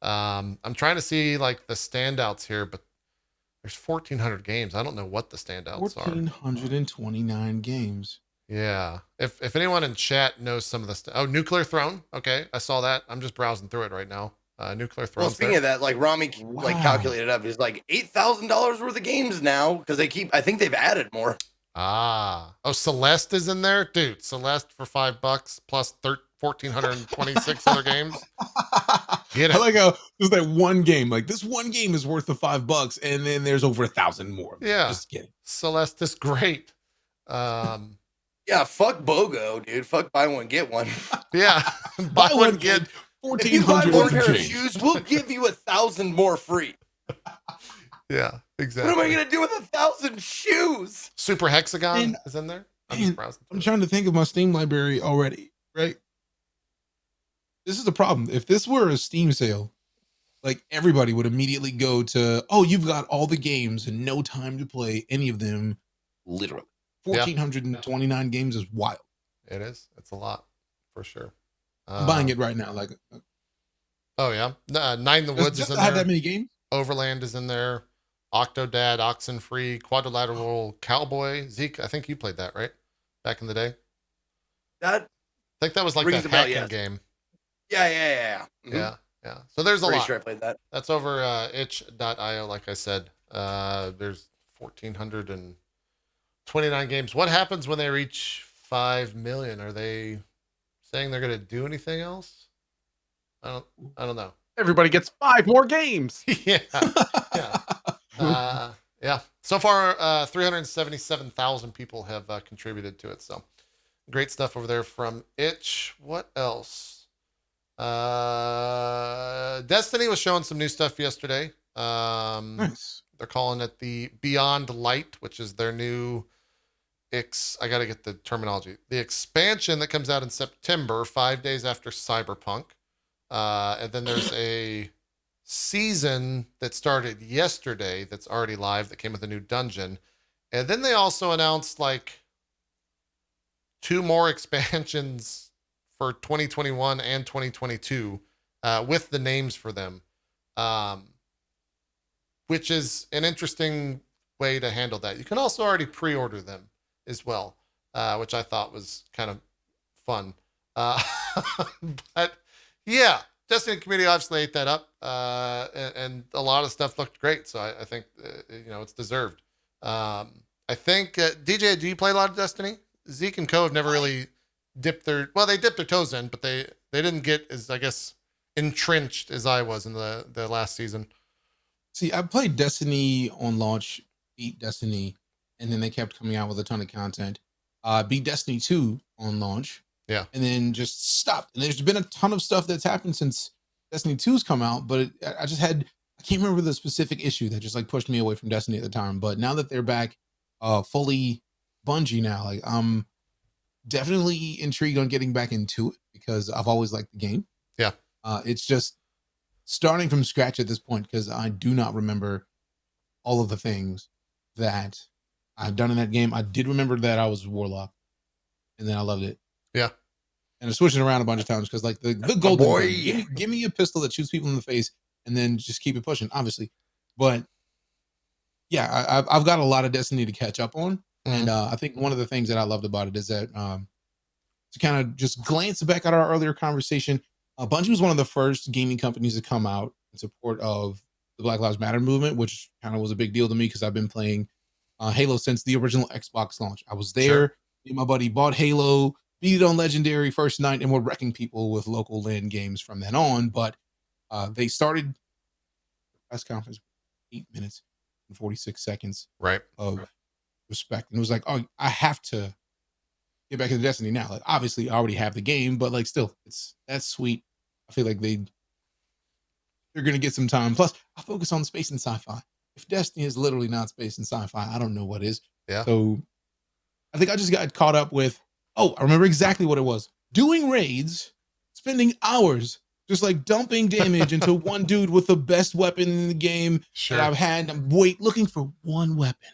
I'm trying to see like the standouts here, but there's 1,400 games. I don't know what the standouts are. 1,429 games. Yeah. If anyone in chat knows some of the Nuclear Throne. Okay, I saw that. I'm just browsing through it right now. Nuclear Throne. Well, speaking of that, like Rami like calculated up, it's like $8,000 worth of games now because I think they've added more. Celeste is in there, dude. Celeste for $5 plus 1,426 other games. Get it. I like how there's that one game. Like this one game is worth the $5, and then there's over 1,000 more. Yeah, just kidding. Celeste is great. Yeah, fuck BOGO, dude. Fuck buy one get one. Yeah, buy one get 1,400 more pair of shoes. We'll give you 1,000 more free. Yeah, exactly. What am I gonna do with 1,000 shoes? Super Hexagon is in there. I'm trying to think of my Steam library already. Right. This is the problem. If this were a Steam sale, like everybody would immediately go to, oh, you've got all the games and no time to play any of them. Literally. 1,429 games is wild. It is. It's a lot for sure. I'm buying it right now. Like, oh yeah. Nine in the Woods is in there. Have that many games? Overland is in there. Octodad, Oxenfree, Quadrilateral Cowboy. Zeke, I think you played that, right? Back in the day. I think that was like that hacking game. Yeah. Mm-hmm. Yeah. So there's a lot. Sure I played that. That's over itch.io, like I said. There's 1,429 games. What happens when they reach 5 million? Are they saying they're going to do anything else? I don't know. Everybody gets 5 more games. Yeah. Yeah. So far, 377,000 people have contributed to it. So great stuff over there from Itch. What else? Destiny was showing some new stuff yesterday. Nice. They're calling it the Beyond Light, which is their new I got to get the terminology. The expansion that comes out in September, 5 days after Cyberpunk. And then there's a season that started yesterday that's already live that came with a new dungeon. And then they also announced like 2 more expansions for 2021 and 2022 with the names for them. which is an interesting way to handle that. You can also already pre-order them as well, which I thought was kind of fun. But yeah, Destiny community obviously ate that up, and a lot of stuff looked great. So I think it's deserved. I think DJ, do you play a lot of Destiny? Zeke and Co have never really dipped their toes in, but they didn't get as, I guess, entrenched as I was in the last season. See, I played Destiny on launch, beat Destiny, and then they kept coming out with a ton of content. Beat Destiny 2 on launch. Yeah. And then just stopped. And there's been a ton of stuff that's happened since Destiny 2's come out, but I can't remember the specific issue that just like pushed me away from Destiny at the time. But now that they're back fully Bungie now, like I'm definitely intrigued on getting back into it because I've always liked the game. Yeah. It's just starting from scratch at this point because I do not remember all of the things that I've done in that game. I did remember that I was Warlock, and then I loved it. Yeah. And I switched it around a bunch of times because like the golden gun, give me a pistol that shoots people in the face and then just keep it pushing, obviously. But yeah, I've got a lot of Destiny to catch up on. Mm-hmm. And I think one of the things that I loved about it is that to kind of just glance back at our earlier conversation, Bungie was one of the first gaming companies to come out in support of the Black Lives Matter movement, which kind of was a big deal to me because I've been playing Halo since the original Xbox launch. I was there. Sure. Me and my buddy bought Halo, beat it on Legendary first night, and we're wrecking people with local LAN games from then on. But they started press conference 8 minutes and 46 seconds right of respect. And it was like, oh, I have to get back into Destiny now. Like, obviously, I already have the game, but like, still, that's sweet. I feel like they're going to get some time. Plus, I focus on space and sci-fi. If Destiny is literally not space and sci-fi, I don't know what is. Yeah. So I think I just got caught up with, I remember exactly what it was. Doing raids, spending hours just like dumping damage into one dude with the best weapon in the game that I've had. I'm looking for one weapon.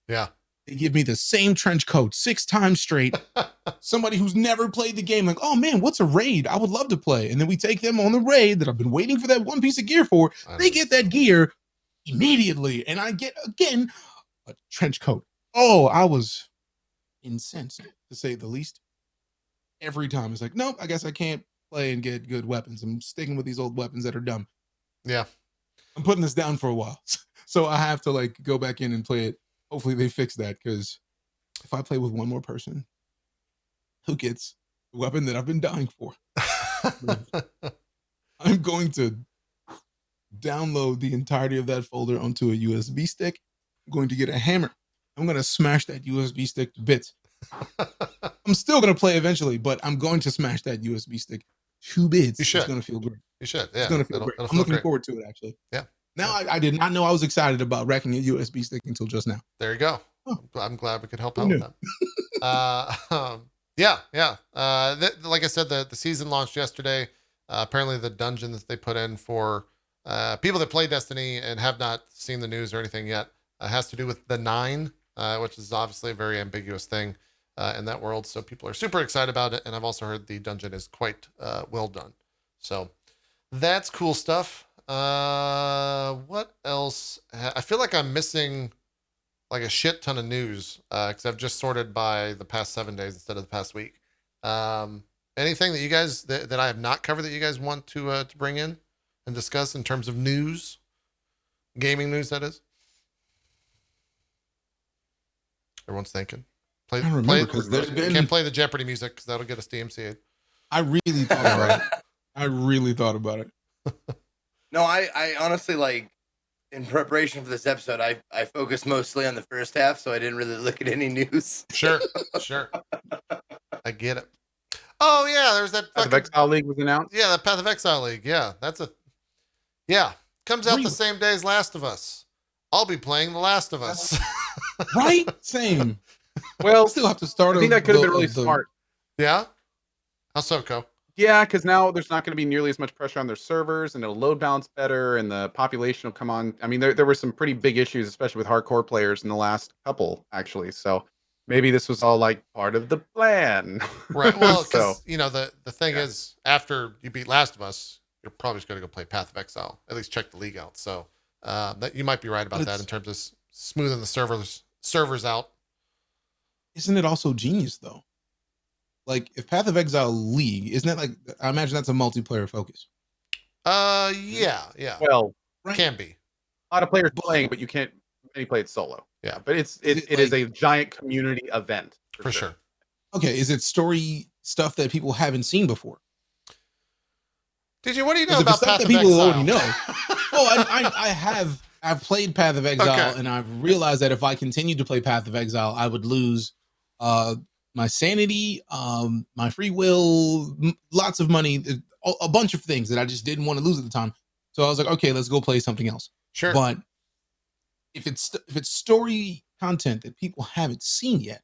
Yeah. They give me the same trench coat 6 times straight. Somebody who's never played the game, like, oh man, what's a raid? I would love to play. And then we take them on the raid that I've been waiting for that one piece of gear for. They get that gear immediately. And I get, again, a trench coat. Oh, I was incensed, to say the least. Every time it's like, nope, I guess I can't play and get good weapons. I'm sticking with these old weapons that are dumb. Yeah. I'm putting this down for a while. So I have to like go back in and play it. Hopefully they fix that, because if I play with one more person who gets the weapon that I've been dying for, I'm going to download the entirety of that folder onto a USB stick. I'm going to get a hammer. I'm going to smash that USB stick to bits. I'm still going to play eventually, but I'm going to smash that USB stick to bits. You should. It's going to feel great. You should. Yeah. It's going to feel great. I'm looking forward to it, actually. Yeah. Now, I did not know I was excited about wrecking a USB stick until just now. There you go. Oh. I'm glad we could help out with that. Yeah. Like I said, the season launched yesterday. Apparently the dungeon that they put in for people that play Destiny and have not seen the news or anything yet has to do with the 9, which is obviously a very ambiguous thing in that world. So people are super excited about it. And I've also heard the dungeon is quite well done. So that's cool stuff. What else? I feel like I'm missing like a shit ton of news because I've just sorted by the past 7 days instead of the past week. Anything that you guys that I have not covered that you guys want to bring in and discuss in terms of news, gaming news, that is? Everyone's thinking. I don't remember because there's been... Can't play the Jeopardy music because that'll get us DMCA. I really thought about it. I really thought about it. No, I honestly, like, in preparation for this episode, I focused mostly on the first half, so I didn't really look at any news. Sure. I get it. Oh, yeah, there's that Path of Exile League was announced. Yeah, the Path of Exile League. Yeah, comes out the same day as Last of Us. I'll be playing The Last of Us. Right? Same. Well, I still have to start. I think that could have been really smart. Yeah? How so, Co? Yeah, because now there's not going to be nearly as much pressure on their servers, and it'll load balance better, and the population will come on. I mean, there were some pretty big issues, especially with hardcore players in the last couple, actually. So maybe this was all like part of the plan. Right. Well, because, the thing is, after you beat Last of Us, you're probably just going to go play Path of Exile, at least check the league out. So That you might be right about that in terms of smoothing the servers out. Isn't it also genius though? Like if Path of Exile League, isn't that like, I imagine that's a multiplayer focus. Yeah. Well, Right. Can be. a lot of players playing, but you can't many play it solo. Yeah. But it is a giant community event For sure. Okay, is it story stuff that people haven't seen before? Deejay, what do you know Because if about it's stuff Path that of people Exile? already know. Oh, I've played Path of Exile, Okay. and I've realized that if I continued to play Path of Exile, I would lose my sanity, my free will, lots of money, a bunch of things that I just didn't want to lose at the time. So I was like, okay, let's go play something else. Sure. But if it's story content that people haven't seen yet,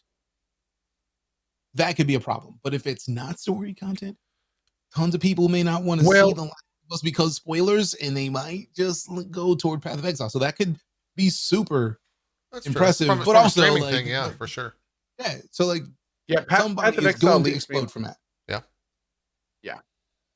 that could be a problem. But if it's not story content, tons of people may not want to see the last because spoilers, and they might just go toward Path of Exile. So that could be super impressive, From but a also streaming like, thing, yeah, for sure. Yeah. So like, Path somebody of is Exile going to leagues explode from that. Yeah.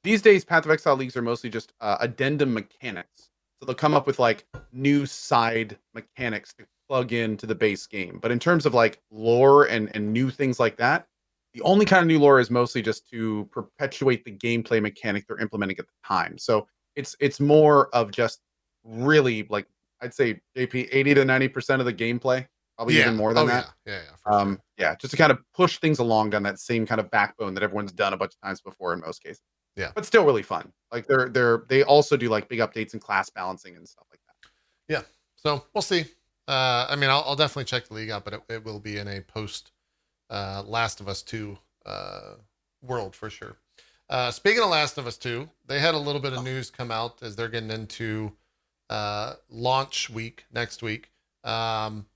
These days, Path of Exile leagues are mostly just addendum mechanics. So they'll come up with like new side mechanics to plug into the base game. But in terms of like lore and new things like that, the only kind of new lore is mostly just to perpetuate the gameplay mechanic they're implementing at the time. So it's more of just really like, I'd say JP 80 to 90% of the gameplay, probably even more than that. Yeah, for sure. Yeah, just to kind of push things along on that same kind of backbone that everyone's done a bunch of times before in most cases. Yeah. But still really fun. Like they also do like big updates and class balancing and stuff like that. Yeah. So we'll see. I mean, I'll definitely check the league out, but it will be in a post Last of Us 2 world for sure. Speaking of Last of Us 2, they had a little bit of news come out as they're getting into launch week next week.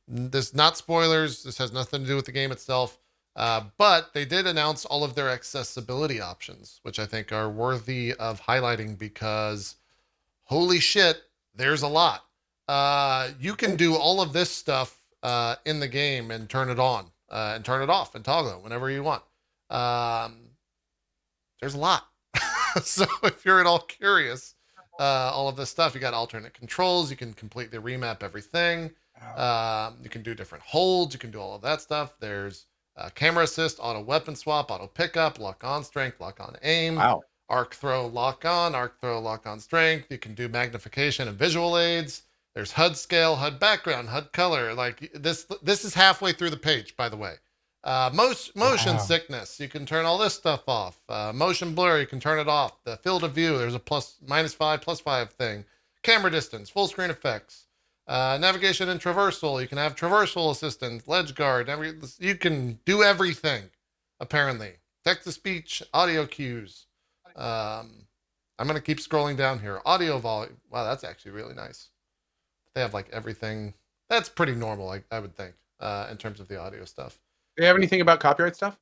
This not spoilers. This has nothing to do with the game itself. But they did announce all of their accessibility options, which I think are worthy of highlighting because holy shit, there's a lot. You can do all of this stuff in the game and turn it on and turn it off and toggle it whenever you want. There's a lot. So if you're at all curious, all of this stuff, you got alternate controls. You can completely remap everything. You can do different holds. You can do all of that stuff. There's camera assist, auto weapon swap, auto pickup, lock on strength, lock on aim, arc throw, lock on strength. You can do magnification and visual aids. There's HUD scale, HUD background, HUD color. Like this is halfway through the page, by the way. Motion sickness, you can turn all this stuff off. Motion blur, you can turn it off. The field of view, there's a -5, +5 thing. Camera distance, full screen effects. Navigation and traversal, you can have traversal assistance, ledge guard, you can do everything, apparently. Text to speech, audio cues. I'm going to keep scrolling down here. Audio volume. Wow, that's actually really nice. They have like everything. That's pretty normal, I would think, in terms of the audio stuff. Do you have anything about copyright stuff?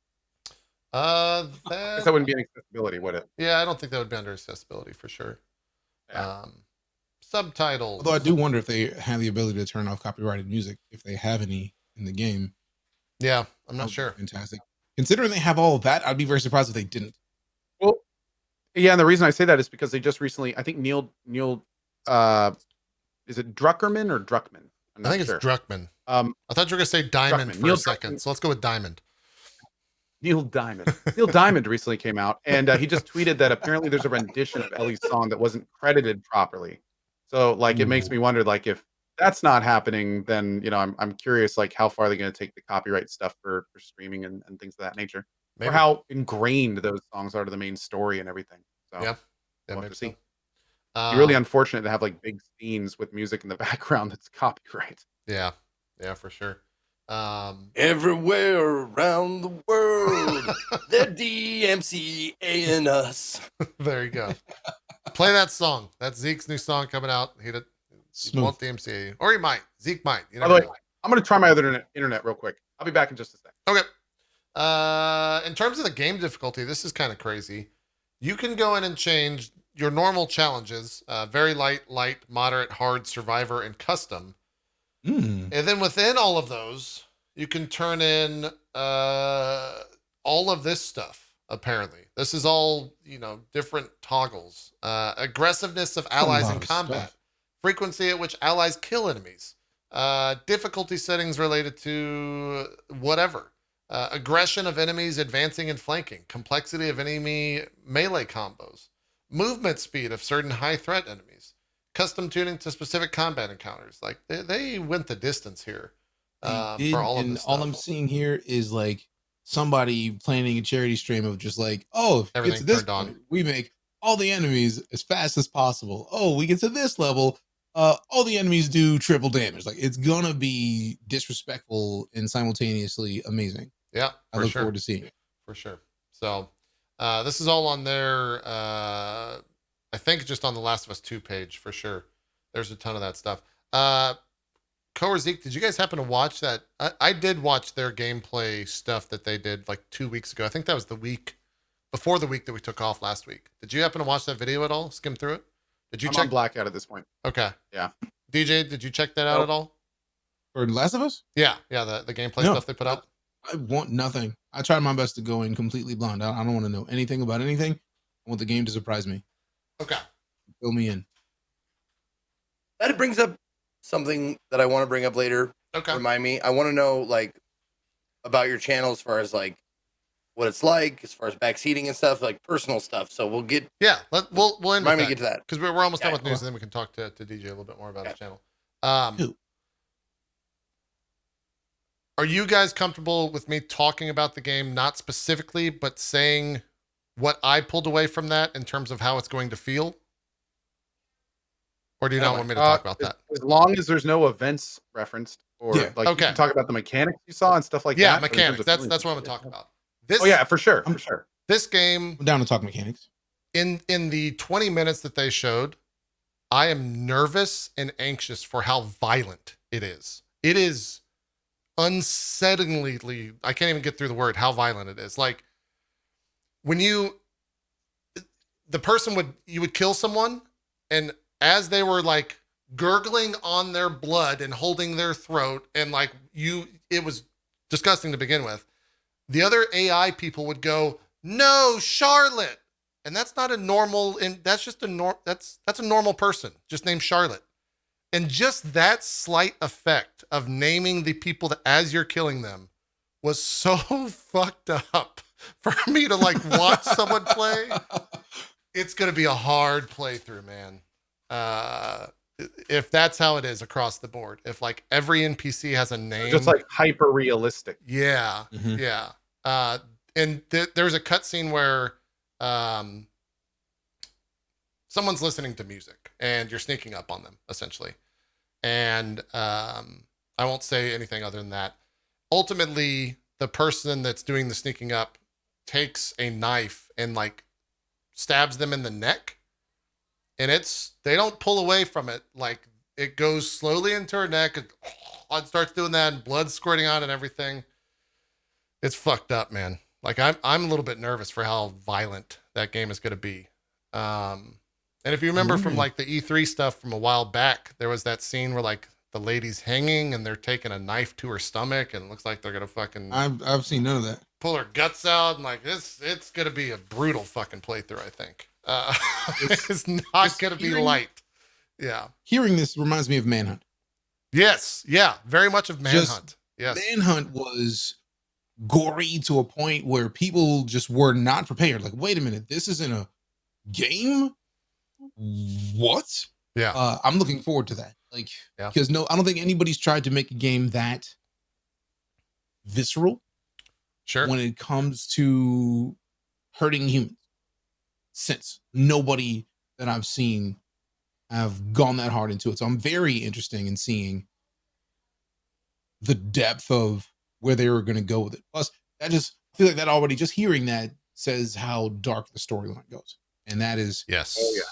That wouldn't be an accessibility, would it? Yeah, I don't think that would be under accessibility for sure. Yeah. Subtitles. Although I do wonder if they have the ability to turn off copyrighted music, if they have any in the game. Yeah, I'm not sure. Fantastic. Considering they have all of that, I'd be very surprised if they didn't. Well, yeah, and the reason I say that is because they just recently, I think Neil, is it Druckerman or Druckmann? I think it's Druckmann. I thought you were going to say Diamond for a second, so let's go with Diamond. Neil Diamond. Neil Diamond recently came out, and he just tweeted that apparently there's a rendition of Ellie's song that wasn't credited properly. So, like, it makes me wonder, like, if that's not happening, then, you know, I'm curious, like, how far are they going to take the copyright stuff for streaming and things of that nature, or how ingrained those songs are to the main story and everything. So, yeah, we'll have to see. So. It's really unfortunate to have like big scenes with music in the background that's copyright. Yeah, for sure. Everywhere around the world, the DMCA and us. There you go. Play that song. That's Zeke's new song coming out. He won't DMCA, or he might. Zeke might. You never know. I'm going to try my other internet real quick. I'll be back in just a sec. Okay. In terms of the game difficulty, this is kind of crazy. You can go in and change your normal challenges, very light, moderate, hard, survivor, and custom. And then within all of those, you can turn in all of this stuff, apparently. This is all, different toggles. Aggressiveness of allies in combat. frequency at which allies kill enemies, difficulty settings related to whatever, aggression of enemies advancing and flanking, complexity of enemy melee combos, movement speed of certain high threat enemies, custom tuning to specific combat encounters. Like they went the distance here Did, for all of and this all stuff. I'm seeing here is like somebody planning a charity stream of just like, oh, if it gets Everything to this turned on. point, we make all the enemies as fast as possible. Oh, we get to this level, all the enemies do triple damage. Like it's gonna be disrespectful and simultaneously amazing. Yeah, I for look sure. forward to seeing it. For sure. So this is all on their, I think just on the Last of Us 2 page for sure. There's a ton of that stuff. Ko or Zeke, did you guys happen to watch that? I did watch their gameplay stuff that they did like 2 weeks ago. I think that was the week before the week that we took off last week. Did you happen to watch that video at all? Skim through it? Did you I'm check? on blackout at this point. Okay. Yeah. DJ, did you check that out Nope. at all? For The Last of Us, Yeah. The gameplay No. stuff they put out. I want nothing. I tried my best to go in completely blind. I don't want to know anything about anything. I want the game to surprise me, Okay. fill me in. That brings up something that I want to bring up later. Okay. Remind me. I want to know like about your channel as far as like what it's like, as far as backseating and stuff, like personal stuff. So we'll get. Yeah. We'll end Remind me with to get to that. because we're almost done Yeah, with news, and then we can talk to DJ a little bit more about Okay. his channel. Who? Are you guys comfortable with me talking about the game, not specifically, but saying what I pulled away from that in terms of how it's going to feel? Or do you not want me to talk about that? As long as there's no events referenced, or Yeah. like Okay. You can talk about the mechanics you saw and stuff like Yeah, that. but in terms mechanics. of That's feelings, what I'm going to talk about. This, Oh yeah, for sure, for sure. This game, I'm down to talk mechanics. in the 20 minutes that they showed, I am nervous and anxious for how violent it is. It is unsettlingly, I can't even get through the word, how violent it is. Like when you would kill someone, and as they were like gurgling on their blood and holding their throat, and like it was disgusting to begin with. The other AI people would go, "No, Charlotte." And that's not a normal, and that's just that's a normal person just named Charlotte. And just that slight effect of naming the people that as you're killing them was so fucked up for me to like watch someone play. It's going to be a hard playthrough, man. If that's how it is across the board, if like every NPC has a name, Just like hyper realistic. yeah, Mhm. yeah. And there was a cutscene where someone's listening to music and you're sneaking up on them essentially. And I won't say anything other than that. Ultimately, the person that's doing the sneaking up takes a knife and like stabs them in the neck. And they don't pull away from it. Like it goes slowly into her neck. It starts doing that and blood squirting out and everything. It's fucked up, man. Like I'm a little bit nervous for how violent that game is going to be. And if you remember from like the E3 stuff from a while back, there was that scene where like the lady's hanging and they're taking a knife to her stomach and it looks like they're going to fucking I've seen none of that. pull her guts out, and like it's going to be a brutal fucking playthrough, I think. It's not going to be light. Yeah. Hearing this reminds me of Manhunt. Yes. Yeah. Very much of Manhunt. Just Yes. Manhunt was gory to a point where people just were not prepared. Like, wait a minute, this isn't a game? What? Yeah. I'm looking forward to that. Like, Yeah. because I don't think anybody's tried to make a game that visceral Sure. when it comes to hurting humans. Since nobody that I've seen have gone that hard into it. So I'm very interested in seeing the depth of where they were going to go with it. Plus, I feel like that already, just hearing that says how dark the storyline goes. And that is Yes. Oh, yeah.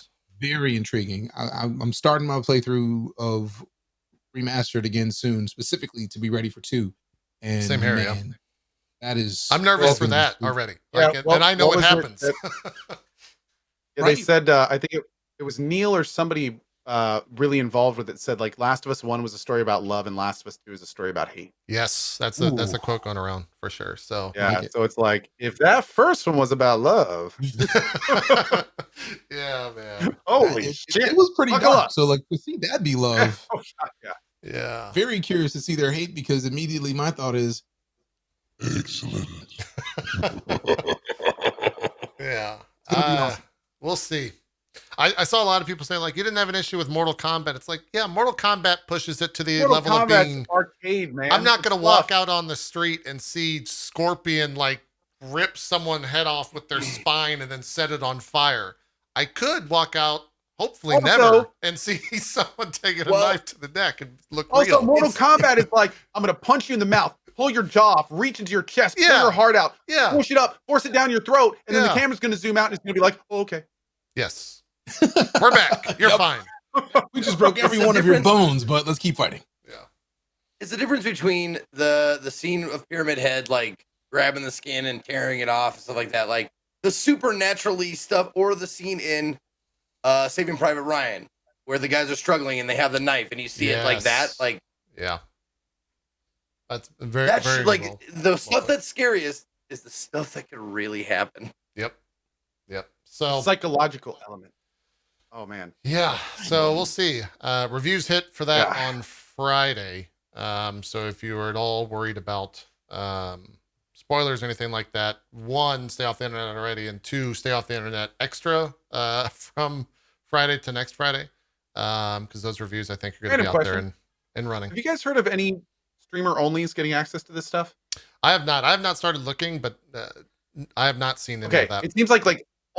very intriguing. I'm starting my playthrough of Remastered again soon, specifically to be ready for 2. And Same here, yeah. man, that is. I'm nervous for that already. Like, and I know what was it happens. Yeah, Right. they said I think it was Neil or somebody really involved with it said like Last of Us 1 was a story about love and Last of Us 2 is a story about hate. Yes, that's Ooh. a quote going around for sure. So Yeah, like it. so it's like if that first one was about love, yeah, man. oh Holy it shit. was pretty Buckle dark. up. So like to see that be love, Oh, God, yeah. Yeah. very curious to see their hate because immediately my thought is Excellent. Yeah. it's gonna be awesome. We'll see. I saw a lot of people saying like you didn't have an issue with Mortal Kombat. It's like, yeah, Mortal Kombat pushes it to the Mortal level Kombat's of being arcade, man. I'm not It's gonna fluff. walk out on the street and see Scorpion like rip someone's head off with their spine and then set it on fire. I could walk out, hopefully Also- never, and see someone taking a Well- knife to the neck and look Also, real. Mortal It's- Kombat is like, I'm going to punch you in the mouth, pull your jaw off, reach into your chest, pull Yeah. your heart out, Yeah. push it up, force it down your throat, and then the Yeah. camera's going to zoom out and it's going to be like, oh, okay. Yes. We're back. You're Yep. fine. We just broke every one of your bones, but let's keep fighting. Yeah. It's the difference between the scene of Pyramid Head, like grabbing the skin and tearing it off and stuff like that, like the supernaturally stuff, or the scene in Saving Private Ryan where the guys are struggling and they have the knife and you see it like that. Yes. Like Yeah. That's very, that's very like well. the stuff that's scariest is the stuff that could really happen. Yep. So Psychological element. Oh, man. yeah, so we'll see. Reviews hit for that Yeah. on Friday. So if you are at all worried about spoilers or anything like that, one, stay off the internet already, and two, stay off the internet extra from Friday to next Friday. Because those reviews I think are going to be Random out there question. and running. Have you guys heard of any streamer onlys getting access to this stuff? I have not started looking, but I have not seen any Okay, of that. it seems like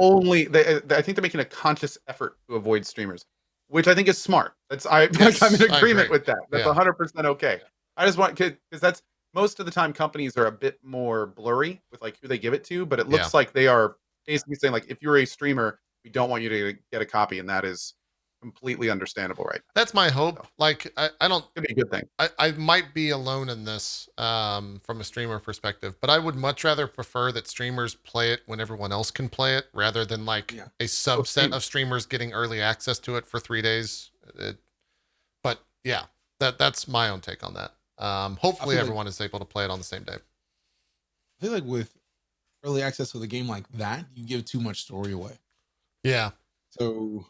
only I think they're making a conscious effort to avoid streamers, which I think is smart. That's Yes, I'm in I agreement agree. with that. That's Yeah. 100% okay. I just want because that's most of the time companies are a bit more blurry with like who they give it to, but it looks Yeah. like they are basically saying like if you're a streamer, we don't want you to get a copy, and that is completely understandable, right? That's my hope. Like I don't Could be a good thing. I might be alone in this from a streamer perspective, but I would much rather prefer that streamers play it when everyone else can play it rather than like Yeah. a same. subset of streamers getting early access to it for 3 days. But yeah, that's my own take on that. Hopefully like- everyone is able to play it on the same day. I feel like with early access with a game like that, you give too much story away. Yeah. So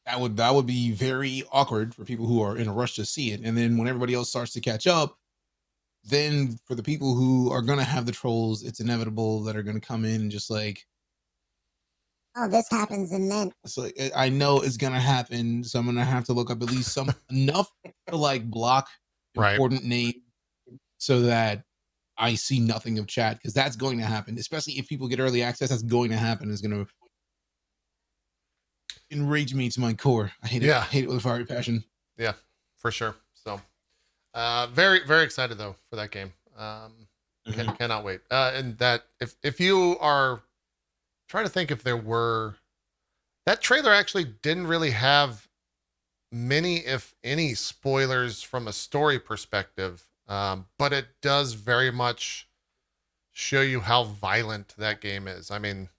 that would be very awkward for people who are in a rush to see it. And then when everybody else starts to catch up, then for the people who are gonna have the trolls, it's inevitable that are gonna come in and just like, Oh, this happens and then it's like I know it's gonna happen, so I'm gonna have to look up at least some enough to like block Right. important name so that I see nothing of chat, because that's going to happen, especially if people get early access. That's going to happen. It's going to enrage me to my core. I hate it. Yeah. I hate it with a fiery passion. Yeah, for sure. So very, very excited though for that game. Cannot wait. And that if you are trying to think if there were, that trailer actually didn't really have many, if any, spoilers from a story perspective. But it does very much show you how violent that game is. I mean,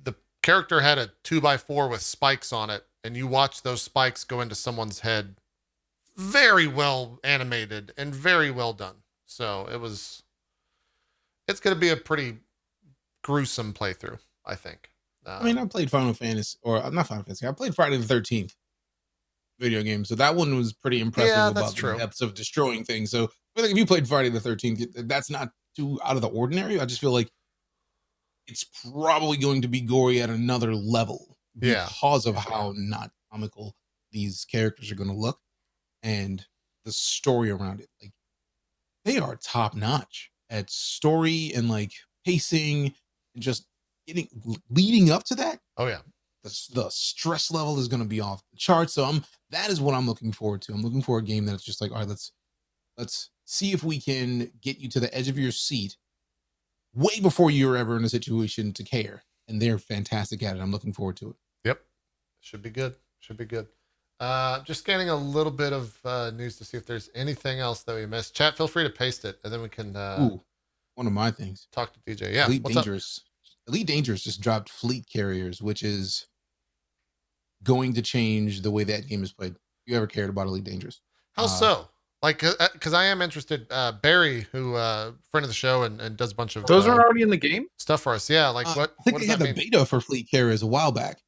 the character had a 2x4 with spikes on it, and you watch those spikes go into someone's head. Very well animated and very well done. So it's going to be a pretty gruesome playthrough, I think. I mean, I played Final Fantasy, or not Final Fantasy. I played Friday the 13th video game, so that one was pretty impressive Yeah, that's about true. the depths of destroying things. So I feel like if you played Friday the 13th, that's not too out of the ordinary. I just feel like it's probably going to be gory at another level Yeah. because of how not comical these characters are going to look and the story around it. Like, they are top notch at story and like pacing and just leading up to that. Oh yeah. The stress level is going to be off the charts. So that is what I'm looking forward to. I'm looking for a game that's just like, all right, let's see if we can get you to the edge of your seat way before you're ever in a situation to care. And they're fantastic at it. I'm looking forward to it. Yep. Should be good. Should be good. Just scanning a little bit of news to see if there's anything else that we missed. Chat, feel free to paste it, and then we can Ooh, one of my things. talk to DJ. Yeah. Elite What's up? Dangerous. Elite Dangerous just dropped Fleet Carriers, which is going to change the way that game is played. You ever cared about Elite Dangerous? How so? Like, because I am interested. Barry, who friend of the show and does a bunch of Those are already in the game. stuff for us. Yeah. Like, what? I think What they does had that the mean? beta for Fleet Carriers a while back,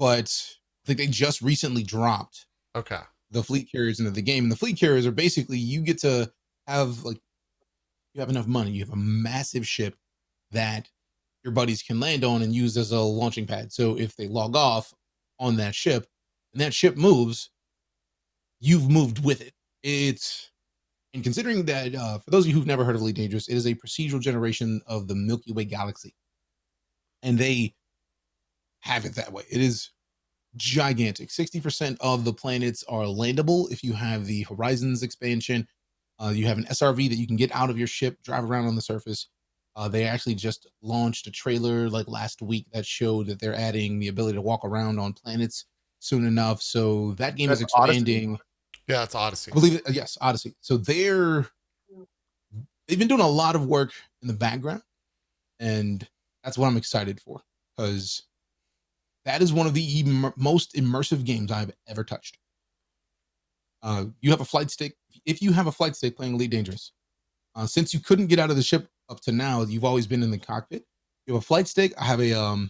but I think they just recently dropped Okay. the fleet carriers into the game. And the fleet carriers are basically, you get to have like, you have enough money, you have a massive ship that your buddies can land on and use as a launching pad. So if they log off on that ship and that ship moves, you've moved with it. And considering that, for those of you who've never heard of Elite Dangerous, it is a procedural generation of the Milky Way galaxy. And they have it that way. It is gigantic. 60% of the planets are landable if you have the Horizons expansion. You have an SRV that you can get out of your ship, drive around on the surface. They actually just launched a trailer like last week that showed that they're adding the ability to walk around on planets soon enough. So that game is That's Odyssey. expanding. Yeah, it's Odyssey. I believe it, yes, Odyssey. So they've been doing a lot of work in the background, and that's what I'm excited for, because that is one of the most immersive games I've ever touched. You have a flight stick. If you have a flight stick playing Elite Dangerous, since you couldn't get out of the ship up to now, you've always been in the cockpit. You have a flight stick. I have a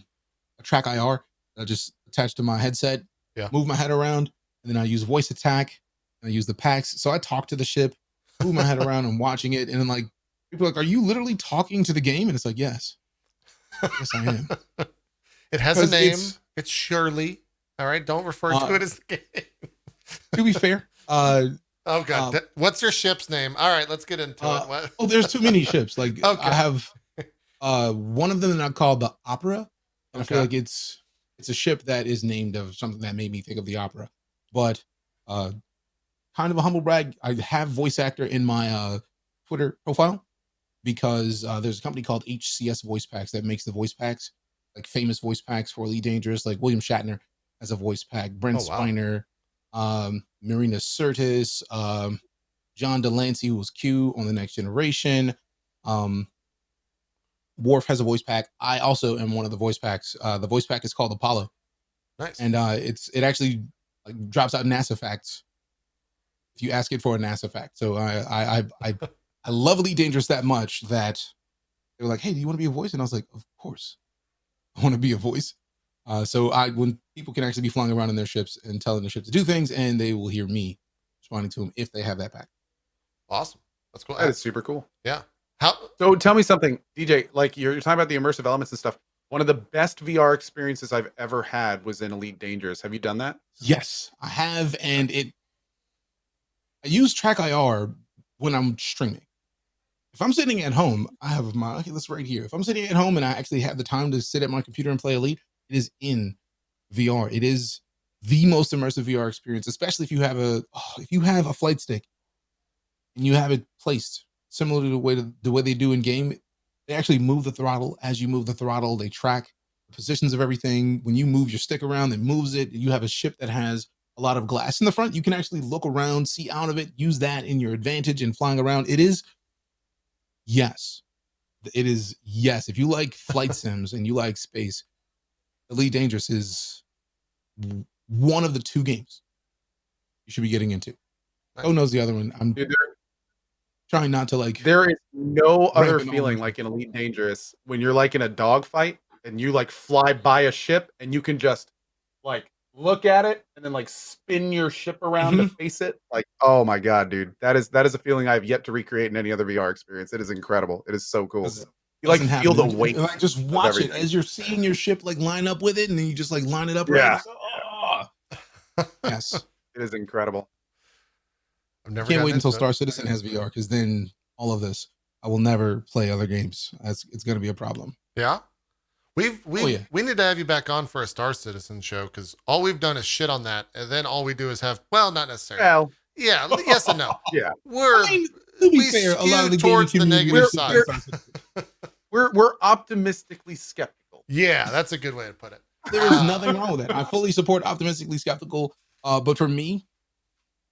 track IR that I just attached to my headset. Yeah. Move my head around, and then I use voice attack. And I use the packs. So I talk to the ship, move my head around and watching it. And then like people are like, are you literally talking to the game? And it's like, yes. Yes, I am. It has a name. It's Shirley. All right. Don't refer to it as the game. To be fair. Oh God. What's your ship's name? All right, let's get into it. What? Oh, there's too many ships. Like Okay. I have one of them that I call the Opera. And I feel like it's a ship that is named of something that made me think of the opera. But kind of a humble brag, I have voice actor in my Twitter profile because there's a company called HCS Voice Packs that makes the voice packs, like famous voice packs for Elite Dangerous, like William Shatner has a voice pack, Brent Spiner, Marina Sirtis, John Delancey, who was Q on The Next Generation. Worf has a voice pack. I also am one of the voice packs. The voice pack is called Apollo. Nice. And it actually like drops out NASA facts if you ask it for a NASA fact. So I love Elite Dangerous that much that they were like, hey, do you want to be a voice? And I was like, of course I want to be a voice. So when people can actually be flying around in their ships and telling the ship to do things, and they will hear me responding to them if they have that pack. Awesome. That's cool. That is super cool. Yeah. So tell me something, DJ, like you're talking about the immersive elements and stuff. One of the best VR experiences I've ever had was in Elite Dangerous. Have you done that? Yes, I have. And I use track IR when I'm streaming. If I'm sitting at home, I have my Oculus right here. If I'm sitting at home and I actually have the time to sit at my computer and play Elite, it is in VR. It is the most immersive VR experience, especially if you have a flight stick and you have it placed similar to the way they do in game. They actually move the throttle. As you move the throttle, they track the positions of everything. When you move your stick around, it moves it. You have a ship that has a lot of glass in the front. You can actually look around, see out of it, use that in your advantage in flying around. It is yes. If you like flight sims and you like space, Elite Dangerous is one of the two games you should be getting into. Nice. Who knows the other one? I'm trying not to like. There is no other feeling like in Elite Dangerous when you're like in a dogfight and you like fly by a ship and you can just like look at it and then like spin your ship around to face it. Like, oh my God, dude. That is a feeling I've yet to recreate in any other VR experience. It is incredible. It is so cool. You like feel the weight. Like just watch it as you're seeing your ship like line up with it, and then you just like line it up. Yeah. Right. Oh. Yes. It is incredible. Can't wait until Star Citizen has VR, because then all of this, I will never play other games. It's going to be a problem. Yeah. We need to have you back on for a Star Citizen show, because all we've done is shit on that, and then all we do is have not necessarily. Well, yeah, yes and no. Yeah, to be fair, a lot of the towards the negative side. We're optimistically skeptical. Yeah, that's a good way to put it. There is nothing wrong with that. I fully support optimistically skeptical. But for me,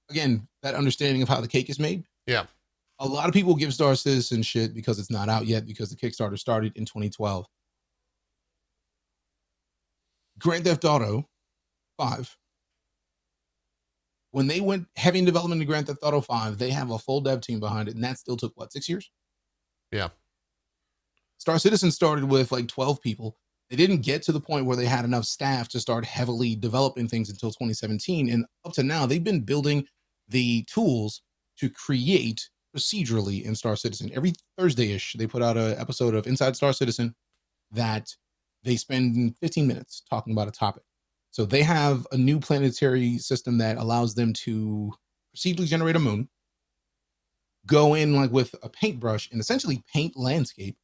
again, that understanding of how the cake is made. Yeah. A lot of people give Star Citizen shit because it's not out yet, because the Kickstarter started in 2012. Grand Theft Auto 5. When they went heavy in development to Grand Theft Auto 5, they have a full dev team behind it, and that still took, 6 years? Yeah. Star Citizen started with 12 people, they didn't get to the point where they had enough staff to start heavily developing things until 2017. And up to now, they've been building the tools to create procedurally in Star Citizen. Every Thursday-ish, they put out an episode of Inside Star Citizen that they spend 15 minutes talking about a topic. So they have a new planetary system that allows them to procedurally generate a moon, go in like with a paintbrush and essentially paint landscape.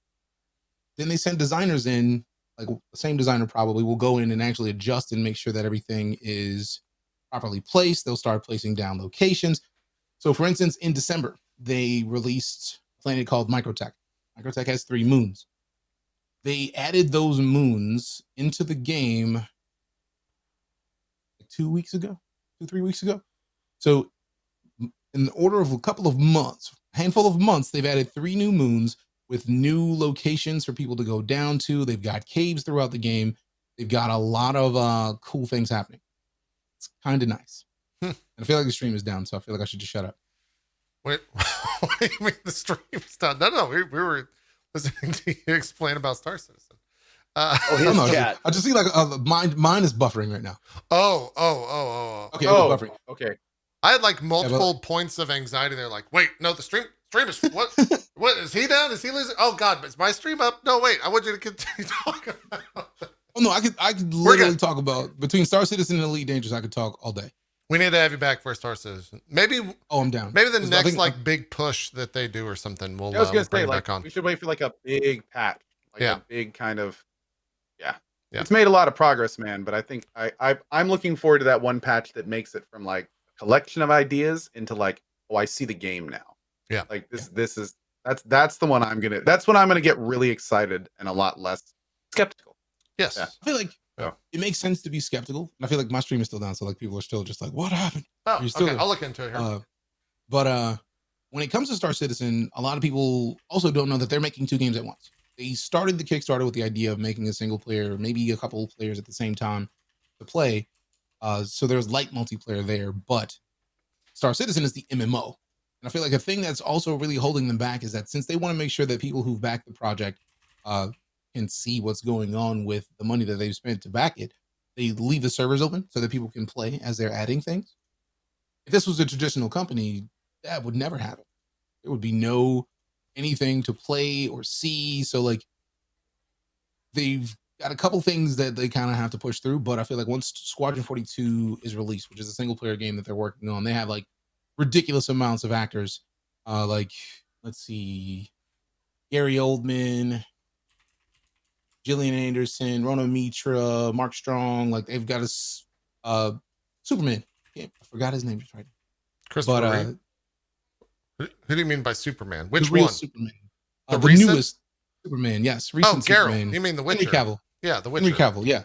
Then they send designers in, like the same designer probably will go in and actually adjust and make sure that everything is properly placed. They'll start placing down locations. So for instance, in December, they released a planet called Microtech. Microtech has 3 moons. They added those moons into the game like 2 weeks ago, 3 weeks ago. So in the order of a couple of months, a handful of months, they've added 3 new moons with new locations for people to go down to. They've got caves throughout the game. They've got a lot of cool things happening. It's kind of nice. And I feel like the stream is down, so I feel like I should just shut up. Wait, what do you mean the stream's done? No, we were listening to you explain about Star Citizen. His No, chat. I just see like mine is buffering right now. Oh. Okay, it was buffering. Okay. I had like multiple points of anxiety there. Like, wait, no, the stream is what? What is he down? Is he losing? Oh God, is my stream up? No, wait, I want you to continue talking about it. Oh no, I could literally talk about between Star Citizen and Elite Dangerous. I could talk all day. We need to have you back for Star Citizen. Maybe. Oh, I'm down. Maybe the next like big push that they do or something. We'll. I was gonna bring say it like back on. we should wait for like a big patch, like Yeah. a big kind of, yeah. Yeah. It's made a lot of progress, man. But I think I'm looking forward to that one patch that makes it from like a collection of ideas into like, oh, I see the game now. Yeah. Like this is that's the one that's when I'm gonna get really excited and a lot less skeptical. Yes. Yeah. I feel like Yeah. it makes sense to be skeptical. And I feel like my stream is still down, so like people are still just like, "What happened?" Oh, You're still okay. I'll look into it here. But when it comes to Star Citizen, a lot of people also don't know that they're making 2 games at once. They started the Kickstarter with the idea of making a single player, maybe a couple of players at the same time to play. So there's light multiplayer there, but Star Citizen is the MMO. And I feel like a thing that's also really holding them back is that since they want to make sure that people who've backed the project can see what's going on with the money that they've spent to back it, they leave the servers open so that people can play as they're adding things. If this was a traditional company, that would never happen. There would be no anything to play or see. So like they've got a couple things that they kind of have to push through, but I feel like once Squadron 42 is released, which is a single player game that they're working on, they have like ridiculous amounts of actors. Like let's see, Gary Oldman, Gillian Anderson, Rona Mitra, Mark Strong. Like they've got a Superman. I forgot his name just right. Christopher Reeve. Who do you mean by Superman? Which the real one? Superman. The The recent? newest Superman. Yes, recent Geralt. Superman. You mean the Witcher? Henry Cavill. Yeah, the Witcher. Henry Cavill. Yeah,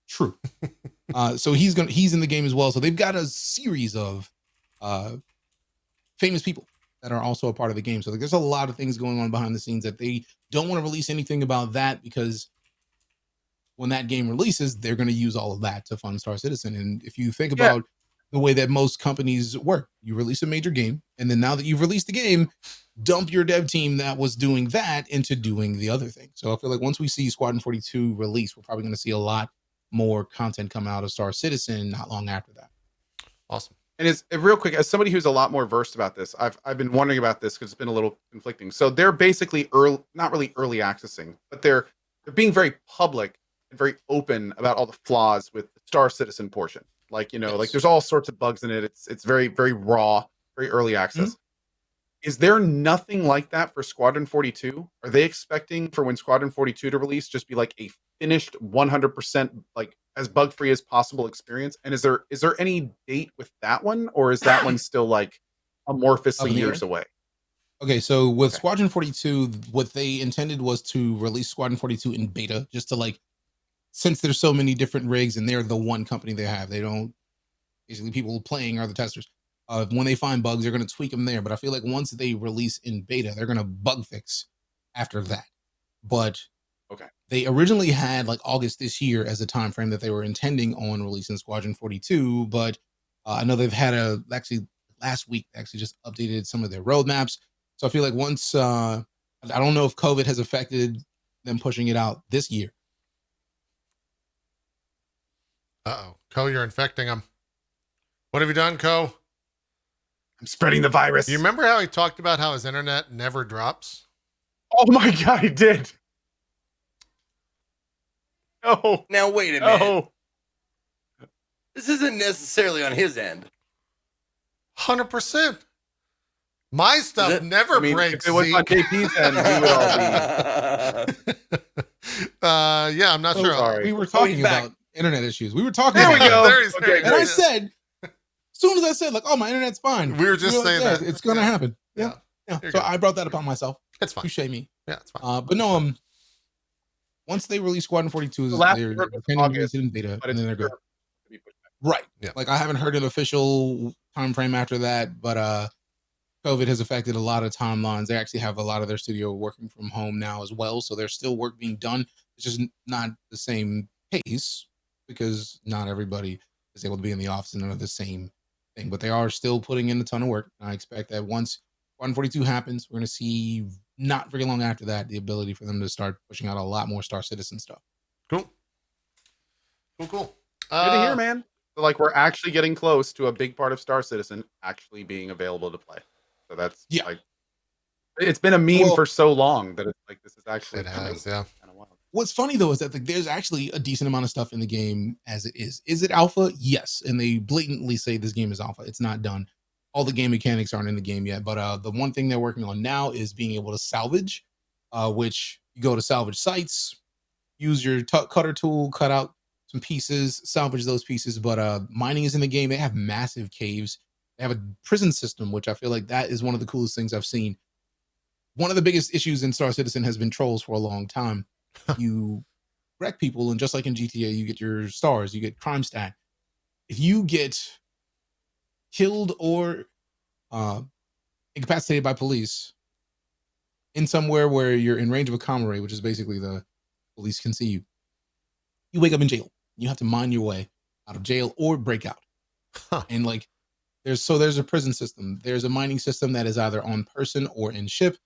true. So he's in the game as well. So they've got a series of famous people that are also a part of the game. So like, there's a lot of things going on behind the scenes that they don't want to release anything about that because when that game releases, they're going to use all of that to fund Star Citizen. And if you think about the way that most companies work, you release a major game, and then now that you've released the game, dump your dev team that was doing that into doing the other thing. So I feel like once we see Squadron 42 release, we're probably going to see a lot more content come out of Star Citizen not long after that. Awesome. And it's real quick, as somebody who's a lot more versed about this, I've been wondering about this because it's been a little conflicting. So they're basically not really early accessing, but they're being very public and very open about all the flaws with the Star Citizen portion. Like, you know, like there's all sorts of bugs in it. It's very, very raw, very early access. Is there nothing like that for Squadron 42? Are they expecting for when Squadron 42 to release just be like a finished 100% like as bug free as possible experience? And is there any date with that one, or is that one still like amorphously years away? Okay, so with Squadron 42, what they intended was to release Squadron 42 in beta, just to like, since there's so many different rigs and they're the one company they have, they don't basically people playing are the testers. When they find bugs, they're going to tweak them there. But I feel like once they release in beta, they're going to bug fix after that. But they originally had like August this year as a time frame that they were intending on releasing Squadron 42. But I know they've had actually last week actually just updated some of their roadmaps. So I feel like once I don't know if COVID has affected them pushing it out this year. Uh-oh. Co, you're infecting him. What have you done, Co? I'm spreading the virus. You remember how he talked about how his internet never drops? Oh my god, he did. No. Now wait a minute. No. This isn't necessarily on his end. 100%. My stuff never I mean, breaks. if it was on Zeke. JP's end, we would all be. Yeah, I'm not So sure. sorry. We were Oh, he's talking back. about internet issues. We were talking There we about go. that. There he's- Okay, And I great. said, as soon as I said, like, oh, my internet's fine. We were just you know, saying yeah, that. it's gonna happen. Yeah. Yeah. You're So good. I brought that upon myself. It's fine. Touche me. Yeah, it's fine. But no, once they release Squadron 42, The last they're word was planning to August, release it in beta, But and it's then they're good. sure to be pushed back. Right. Yeah. Like I haven't heard an official time frame after that, but COVID has affected a lot of timelines. They actually have a lot of their studio working from home now as well, so there's still work being done. It's just not the same pace because not everybody is able to be in the office and under the same thing. But they are still putting in a ton of work. I expect that once 142 happens, we're going to see not very long after that the ability for them to start pushing out a lot more Star Citizen stuff. Cool. Cool. Good to hear, man. So, like, we're actually getting close to a big part of Star Citizen actually being available to play. So that's Yeah. like, it's been a meme Well- for so long that it's like this is actually It has, yeah. kind of wild. What's funny though is that there's actually a decent amount of stuff in the game as it is. Is it alpha? Yes, and they blatantly say this game is alpha. It's not done. All the game mechanics aren't in the game yet, but the one thing they're working on now is being able to salvage, which you go to salvage sites, use your cutter tool, cut out some pieces, salvage those pieces. But mining is in the game. They have massive caves. They have a prison system, which I feel like that is one of the coolest things I've seen. One of the biggest issues in Star Citizen has been trolls for a long time. You wreck people, and just like in GTA, you get your stars, you get crime stat. If you get killed or incapacitated by police in somewhere where you're in range of a comm array, which is basically the police can see you, you wake up in jail. You have to mine your way out of jail or break out. Huh. And like there's a prison system. There's a mining system that is either on person or in ship.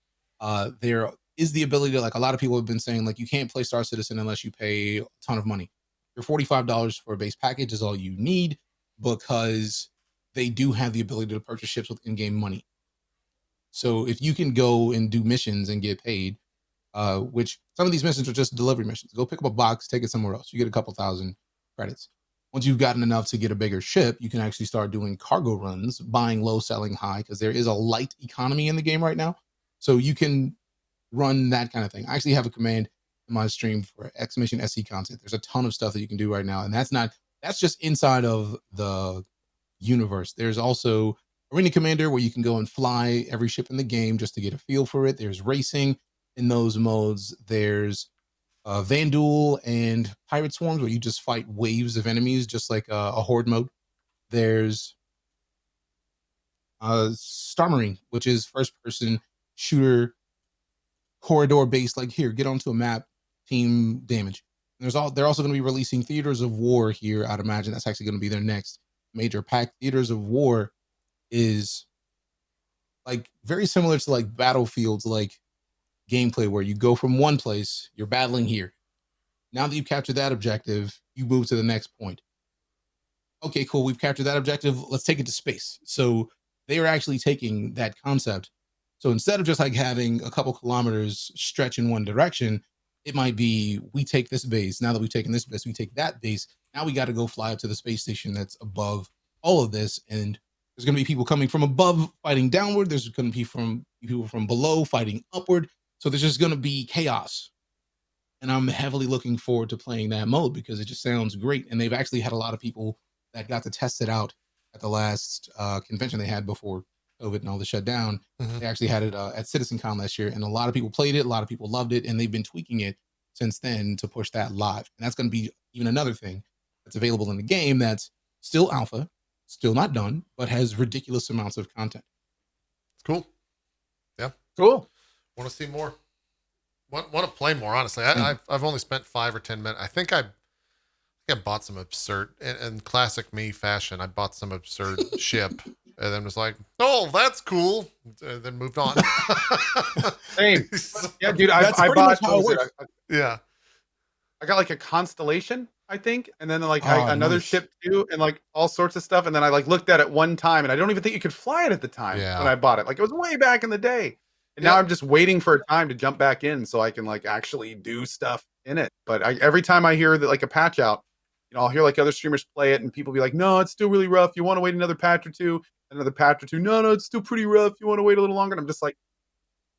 There is the ability to, like, a lot of people have been saying, like, you can't play Star Citizen unless you pay a ton of money. Your $45 for a base package is all you need because they do have the ability to purchase ships with in-game money. So if you can go and do missions and get paid, which some of these missions are just delivery missions. Go pick up a box, take it somewhere else. You get a couple thousand credits. Once you've gotten enough to get a bigger ship, you can actually start doing cargo runs, buying low, selling high, because there is a light economy in the game right now. So you can run that kind of thing. I actually have a command in my stream for exclamation SC content. There's a ton of stuff that you can do right now. And that's just inside of the universe. There's also Arena Commander where you can go and fly every ship in the game just to get a feel for it. There's racing in those modes. There's Vanduul and Pirate Swarms where you just fight waves of enemies, just like a horde mode. There's Star Marine, which is first person shooter corridor based, like, here, get onto a map, team damage. And they're also going to be releasing Theaters of War here. I'd imagine that's actually going to be their next major pack. Theaters of War is like very similar to like Battlefields, like gameplay where you go from one place, you're battling here. Now that you've captured that objective, you move to the next point. Okay, cool. We've captured that objective. Let's take it to space. So they are actually taking that concept. So instead of just like having a couple kilometers stretch in one direction, it might be, we take this base. Now that we've taken this base, we take that base. Now we got to go fly up to the space station that's above all of this. And there's going to be people coming from above fighting downward. There's going to be people from below fighting upward. So there's just going to be chaos. And I'm heavily looking forward to playing that mode because it just sounds great. And they've actually had a lot of people that got to test it out at the last convention they had before COVID and all the shutdown. Mhm. They actually had it at CitizenCon last year, and a lot of people played it. A lot of people loved it, and they've been tweaking it since then to push that live. And that's going to be even another thing that's available in the game that's still alpha, still not done, but has ridiculous amounts of content. It's cool. Cool. Want to see more? Want to play more? Honestly, I've only spent 5 or 10 minutes. I think I bought some absurd in classic me fashion. I bought some absurd ship and then was like, "Oh, that's cool," and then moved on. Same. Yeah, dude. I That's pretty bought. much how it what was works. Yeah. I got like a constellation, I think, and then like Oh, another nice. ship too, and like all sorts of stuff. And then I like looked at it one time, and I don't even think you could fly it at the time when Yeah. I bought it. Like it was way back in the day. And now Yep. I'm just waiting for a time to jump back in so I can like actually do stuff in it. But every time I hear that like a patch out, I'll hear like other streamers play it, and people be like, "No, it's still really rough. You want to wait another patch or two? Another patch or two? No, it's still pretty rough. You want to wait a little longer?" And I'm just like,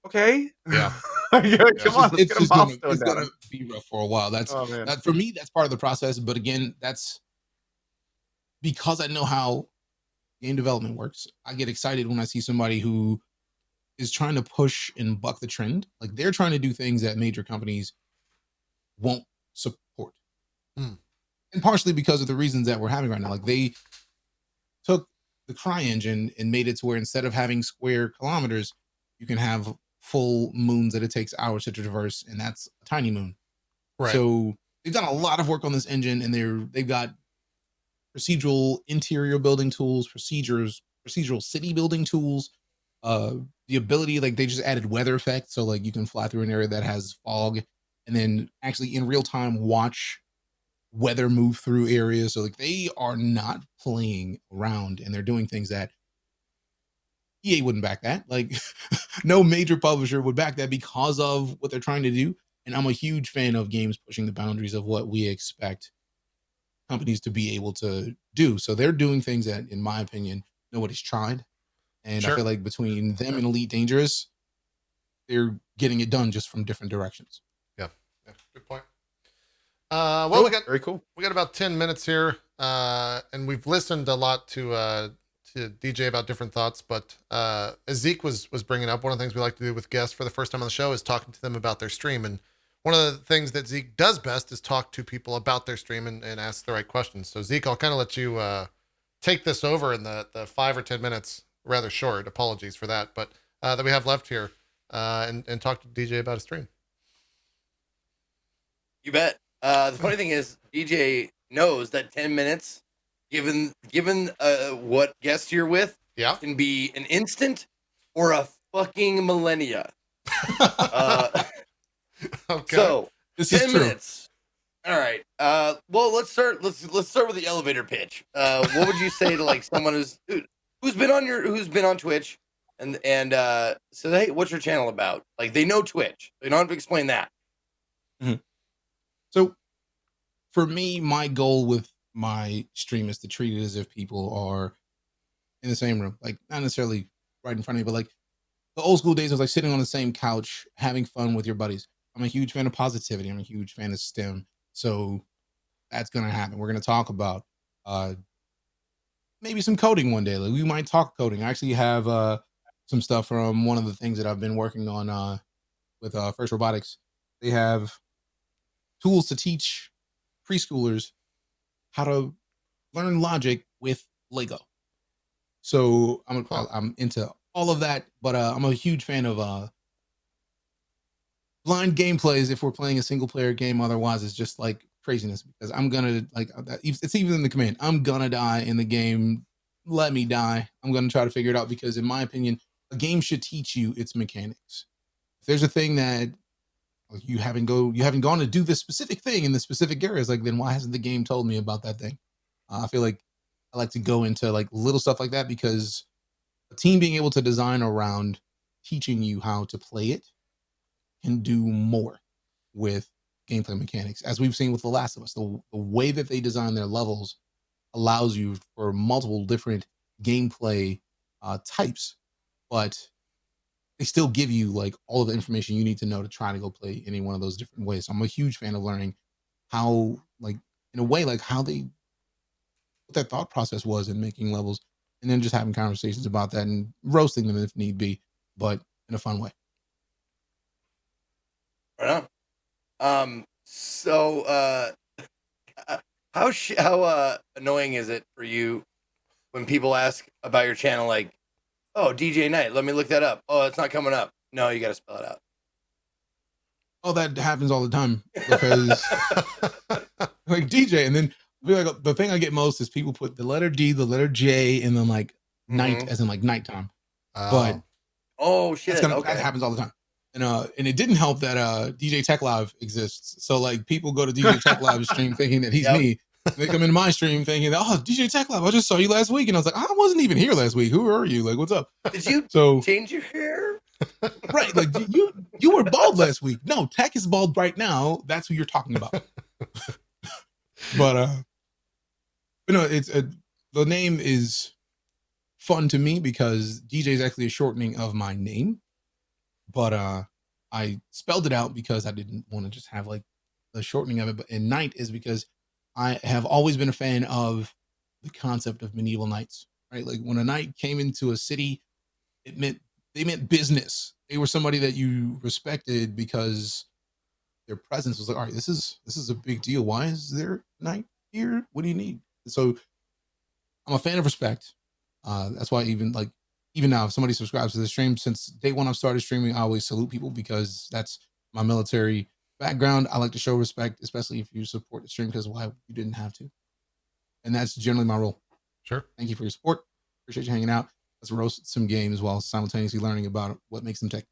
okay, Yeah. come on, let's It's get a just milestone it's down. gonna be rough for a while. Oh man, That for me, that's part of the process. But again, that's because I know how game development works. I get excited when I see somebody who is trying to push and buck the trend. Like they're trying to do things that major companies won't support. Hmm. And partially because of the reasons that we're having right now. Like they took the CryEngine and made it to where instead of having square kilometers, you can have full moons that it takes hours to traverse, and that's a tiny moon. Right. So they've done a lot of work on this engine, and they've got procedural interior building tools, procedural city building tools, the ability, like they just added weather effects, so like you can fly through an area that has fog and then actually in real time watch weather move through areas. So like they are not playing around, and they're doing things that EA wouldn't back that. Like no major publisher would back that because of what they're trying to do. And I'm a huge fan of games pushing the boundaries of what we expect companies to be able to do. So they're doing things that, in my opinion, nobody's tried. And Sure. I feel like between them and Elite Dangerous, they're getting it done just from different directions. Yeah. Good point. Well, cool. we got very cool. We got about 10 minutes here, and we've listened a lot to DJ about different thoughts. But as Zeke was bringing up, one of the things we like to do with guests for the first time on the show is talking to them about their stream. And one of the things that Zeke does best is talk to people about their stream and ask the right questions. So Zeke, I'll kind of let you take this over in the 5 or 10 minutes, rather short. Apologies for that, but that we have left here, and talk to DJ about his stream. You bet. The funny thing is, DJ knows that 10 minutes, given what guest you're with, Yeah. can be an instant or a fucking millennia. Okay. So This 10 is true. minutes. All right. Well, let's start with the elevator pitch. What would you say to like someone who's been on Twitch and says, hey, what's your channel about? Like they know Twitch. They don't have to explain that. So for me, my goal with my stream is to treat it as if people are in the same room, like not necessarily right in front of you, but like the old school days of like sitting on the same couch, having fun with your buddies. I'm a huge fan of positivity. I'm a huge fan of STEM. So that's going to happen. We're going to talk about maybe some coding one day. Like we might talk coding. I actually have some stuff from one of the things that I've been working on with First Robotics. They have tools to teach preschoolers how to learn logic with Lego. So I'm into all of that, but I'm a huge fan of blind gameplays if we're playing a single player game. Otherwise, it's just like craziness because I'm gonna like it's even in the command. I'm gonna die in the game. Let me die. I'm gonna try to figure it out because, in my opinion, a game should teach you its mechanics. If there's a thing that you haven't gone to do this specific thing in the specific areas, like then why hasn't the game told me about that thing? I feel like I like to go into like little stuff like that because a team being able to design around teaching you how to play it can do more with gameplay mechanics, as we've seen with The Last of Us. The way that they design their levels allows you for multiple different gameplay types, but they still give you like all of the information you need to know to try to go play any one of those different ways. So I'm a huge fan of learning how, like, in a way, like how what their thought process was in making levels, and then just having conversations about that and roasting them if need be, but in a fun way. Right on. So how annoying is it for you when people ask about your channel, like, oh, DeejayKnight, let me look that up. Oh, it's not coming up. No, you got to spell it out. Oh, that happens all the time because like DJ, and then like the thing I get most is people put the letter D, the letter J, and then like night as in like nighttime. But oh shit, that happens all the time. And it didn't help that DJ Tech Live exists. So like people go to DJ Tech Live stream thinking that he's me. They come into my stream thinking, oh, DJ Tech Live, I just saw you last week. And I was like, I wasn't even here last week. Who are you? Like, what's up? Did you So change your hair? right, like you were bald last week. No, Tech is bald right now. That's who you're talking about. But no, it's the name is fun to me because DJ is actually a shortening of my name. But I spelled it out because I didn't want to just have like the shortening of it. And Knight is because I have always been a fan of the concept of medieval knights, right? Like when a knight came into a city, they meant business. They were somebody that you respected because their presence was like, all right, this is a big deal. Why is there a knight here? What do you need? So I'm a fan of respect. That's why even now, if somebody subscribes to the stream, since day one I've started streaming, I always salute people because that's my military background. I like to show respect, especially if you support the stream, because why you didn't have to. And that's generally my role. Sure. Thank you for your support. Appreciate you hanging out. Let's roast some games while simultaneously learning about what makes them tick.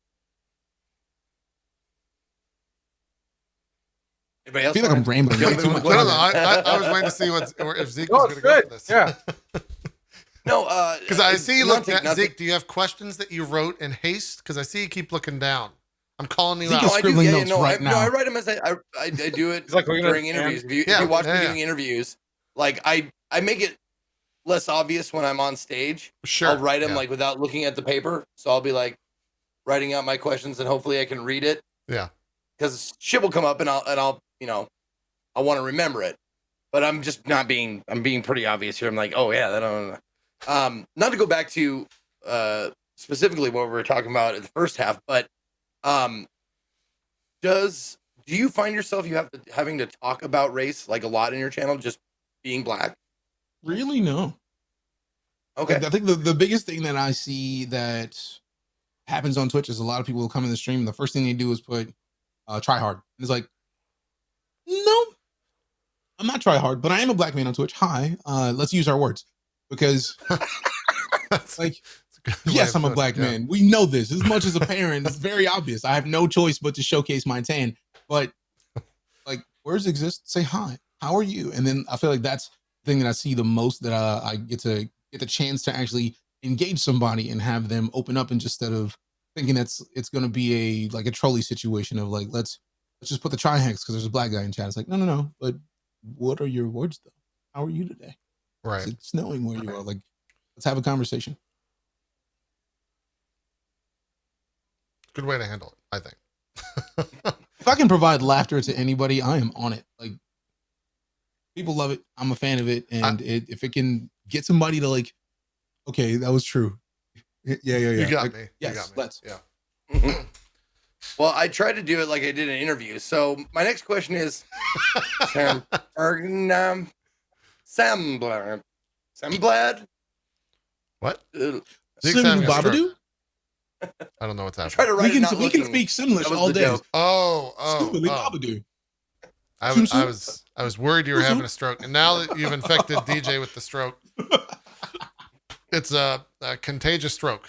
Anybody I else? feel like I'm rambling. Yeah, way too much. No, I was waiting to see if Zeke Oh, was it's going to go good. for this. Yeah. No, Because I see you look nothing, at Zeke. Do you have questions that you wrote in haste? Because I see you keep looking down. I'm calling you Zeke out. is No, I do. scribbling Yeah, notes no, right no, now. I write them as I do it He's like, we're gonna during interviews. If Yeah, you watch me yeah. doing interviews, like I make it less obvious when I'm on stage. Sure. I'll write them Yeah. like without looking at the paper. So I'll be like writing out my questions and hopefully I can read it. Yeah. Because shit will come up and I'll I want to remember it. But I'm just not being I'm being pretty obvious here. I'm like, oh yeah, that not to go back to specifically what we were talking about in the first half, but do you find yourself having to talk about race like a lot in your channel, just being black? Really, no. Okay. I think the biggest thing that I see that happens on Twitch is a lot of people will come in the stream and the first thing they do is put try hard. And it's like, no, I'm not try hard, but I am a black man on Twitch. Hi, let's use our words because like, yes, I'm a black man. We know this as much as a parent. It's very obvious. I have no choice but to showcase my tan. But like, words exist. Say hi. How are you? And then I feel like that's the thing that I see the most. That I get the chance to actually engage somebody and have them open up, and just instead of thinking it's going to be a trolley situation of like let's just put the trihex because there's a black guy in chat. It's like no. But what are your words though? How are you today? Right. Is it snowing where you are? Like, let's have a conversation. Good way to handle it, I think. If I can provide laughter to anybody, I am on it. Like, people love it. I'm a fan of it, and if it can get somebody to like, okay, that was true. Yeah. You got like, me. Yes, you got me. let's. Yeah. Well, I tried to do it like I did in interviews. So my next question is Samblad? What? Zeke's Sim having a stroke. Babadoo? I don't know what's I try happening. to write it not We can looking. speak Simlish That was all the day. joke. Oh. Scoobily Babadoo. I was worried you were having a stroke, and now that you've infected DJ with the stroke, it's a contagious stroke.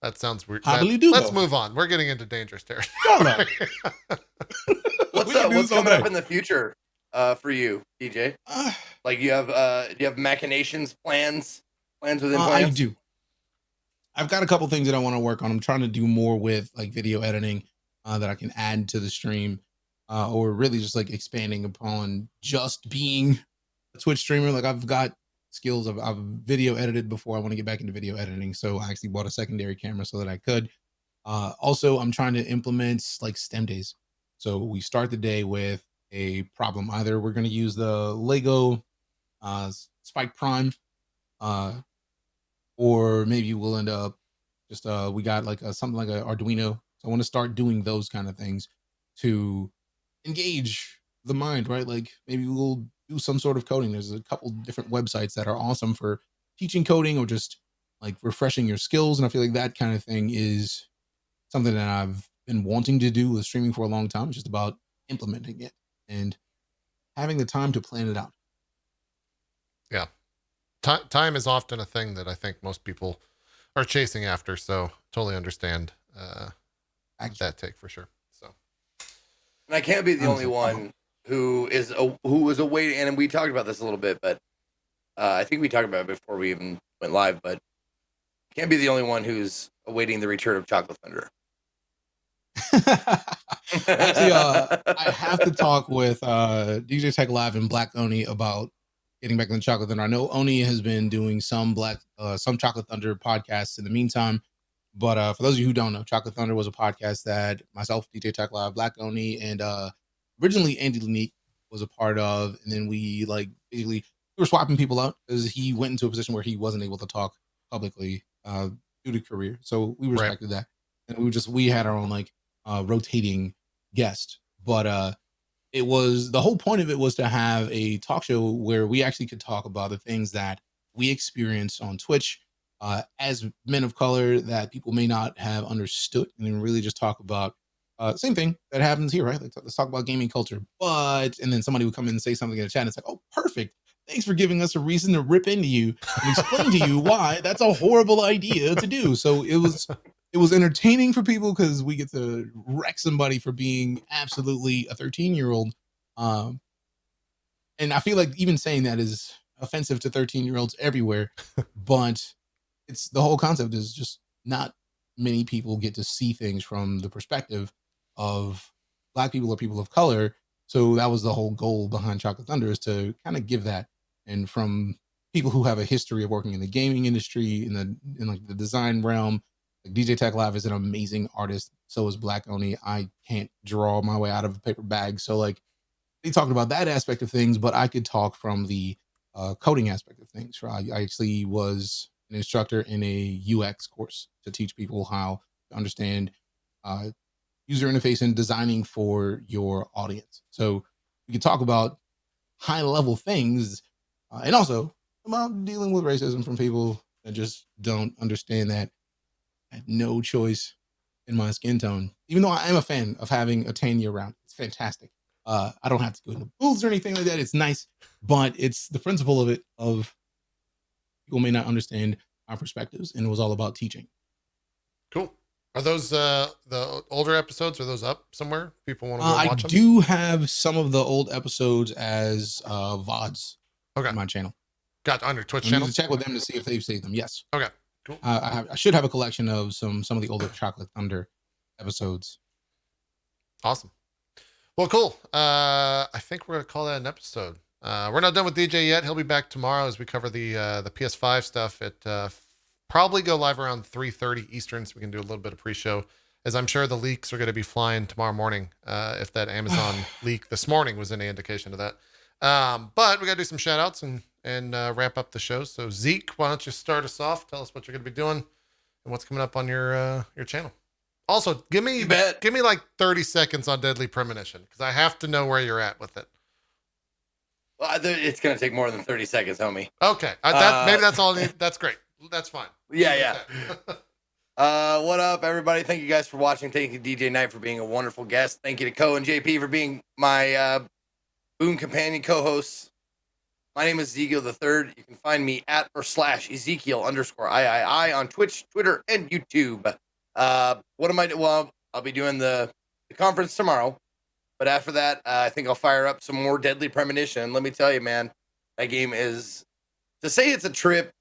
That sounds weird. Hobbly-doo. Let's move on. We're getting into dangerous territory. What's We can do what's this all coming up day. in the future for you, DJ? Like do you have machinations, plans within I plans? do. I've got a couple things that I want to work on. I'm trying to do more with like video editing that I can add to the stream, or really just like expanding upon just being a Twitch streamer. Like I've got skills. I've video edited before. I want to get back into video editing, so I actually bought a secondary camera so that I could. Also, I'm trying to implement like STEM days. So we start the day with a problem. Either we're going to use the Lego Spike Prime, or maybe we'll end up just we got like something like an Arduino. So I want to start doing those kind of things to engage the mind, right? Like maybe we'll do some sort of coding. There's a couple different websites that are awesome for teaching coding or just like refreshing your skills. And I feel like that kind of thing is something that I've been wanting to do with streaming for a long time. It's just about implementing it and having the time to plan it out. Yeah. Time is often a thing that I think most people are chasing after. So totally understand Actually, that take for sure. So, And I can't be the only Honestly, one who was awaiting. And we talked about this a little bit, but I think we talked about it before we even went live. But can't be the only one who's awaiting the return of Chocolate Thunder. actually, I have to talk with DJ Tech Live and Black Oni about getting back on Chocolate Thunder. I know Oni has been doing some Chocolate Thunder podcasts in the meantime. But for those of you who don't know, Chocolate Thunder was a podcast that myself, DJ Tech Live, Black Oni, and originally Andy Lanique was a part of. And then we basically we were swapping people out because he went into a position where he wasn't able to talk publicly due to career. So we respected that. And we had our own rotating guest. But it was the whole point of it was to have a talk show where we actually could talk about the things that we experience on Twitch as men of color that people may not have understood, and then really just talk about same thing that happens here, right? Let's talk about gaming culture. And then somebody would come in and say something in the chat, and it's like, oh, perfect. Thanks for giving us a reason to rip into you and explain to you why that's a horrible idea to do. So it was entertaining for people because we get to wreck somebody for being absolutely a 13-year-old. And I feel like even saying that is offensive to 13-year-olds everywhere, but it's the whole concept is just not many people get to see things from the perspective of Black people or people of color. So that was the whole goal behind Chocolate Thunder, is to kind of give that. And from people who have a history of working in the gaming industry, in the design realm, like DJ Tech Live is an amazing artist. So is Black Oni. I can't draw my way out of a paper bag. So they talked about that aspect of things, but I could talk from the coding aspect of things. I actually was an instructor in a UX course to teach people how to understand user interface and designing for your audience. So we can talk about high level things and also about dealing with racism from people that just don't understand that I had no choice in my skin tone, even though I am a fan of having a tan year round. It's fantastic. I don't have to go into booths or anything like that. It's nice, but it's the principle of it, of people may not understand our perspectives, and it was all about teaching. Cool. Are those the older episodes? Are those up somewhere? People want to go watch them? I do have some of the old episodes as VODs on my channel. Got on your Twitch I channel? need to check with them to see if they've saved them. Yes. Okay. Cool. I should have a collection of some of the older Chocolate Thunder episodes. Awesome. Well, cool. I think we're gonna call that an episode. We're not done with DJ yet. He'll be back tomorrow as we cover the PS5 stuff. It probably go live around 3:30 Eastern, so we can do a little bit of pre-show, as I'm sure the leaks are going to be flying tomorrow morning. If that Amazon leak this morning was any indication of that. But we got to do some shout outs and wrap up the show. So Zeke, why don't you start us off? Tell us what you're going to be doing and what's coming up on your channel. Also, give me like 30 seconds on Deadly Premonition, because I have to know where you're at with it. Well, it's going to take more than 30 seconds, homie. Okay. Maybe that's all I need. That's great. That's fine. Yeah. What up, everybody? Thank you guys for watching. Thank you, DeejayKnight, for being a wonderful guest. Thank you to Coh and JP for being my boon companion co-hosts. My name is Ezekiel the Third. You can find me at /Ezekiel_III on Twitch, Twitter, and YouTube. What am I doing? Well, I'll be doing the conference tomorrow. But after that, I think I'll fire up some more Deadly Premonition. Let me tell you, man, that game is, to say it's a trip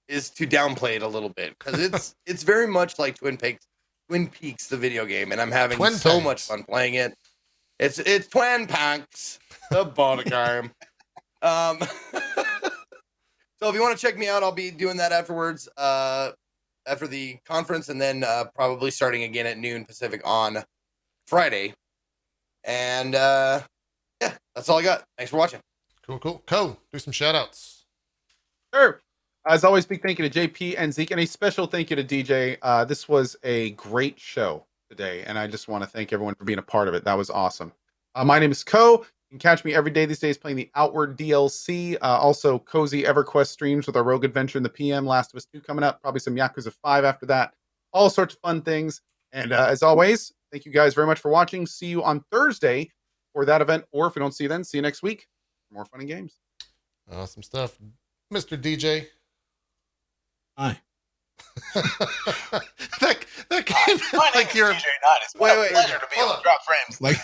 is to downplay it a little bit, because it's very much like Twin Peaks, the video game, and I'm having so much fun playing it. It's Twin Peaks, the board game. So if you want to check me out, I'll be doing that afterwards, after the conference, and then probably starting again at noon Pacific on Friday. And yeah, that's all I got. Thanks for watching. Cool. Coh, do some shout outs. Sure. As always, big thank you to JP and Zeke, and a special thank you to DJ. This was a great show today, and I just want to thank everyone for being a part of it. That was awesome. My name is Coh. You can catch me every day these days playing the Outward DLC. Also, Cozy EverQuest streams with our Rogue Adventure in the PM. Last of Us 2 coming up. Probably some Yakuza 5 after that. All sorts of fun things. And as always, thank you guys very much for watching. See you on Thursday for that event. Or if we don't see you then, see you next week for more fun and games. Awesome stuff. Mr. DJ. Hi. that My name like is you're. DeejayKnight. It's Wait, my wait. pleasure to be Hold on on. Drop Frames. Like,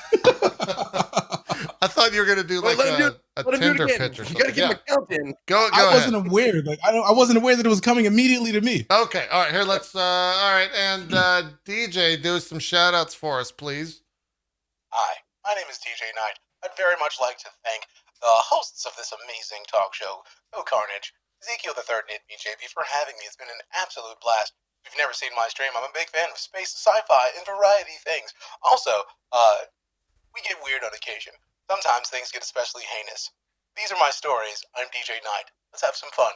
I thought you were gonna do Wait, like let him a Let him do it Tinder again. pitch or You something. gotta give him a count in. Go I ahead. wasn't aware. Like, I wasn't aware that it was coming immediately to me. Okay, all right. Here, let's. All right, and DJ, do some shout outs for us, please. Hi, my name is DeejayKnight. I'd very much like to thank the hosts of this amazing talk show, CohhCarnage, Ezekiel the Third, and itmeJP for having me. It's been an absolute blast. If you've never seen my stream, I'm a big fan of space, sci-fi, and variety things. Also, we get weird on occasion. Sometimes things get especially heinous. These are my stories. I'm DeejayKnight. Let's have some fun.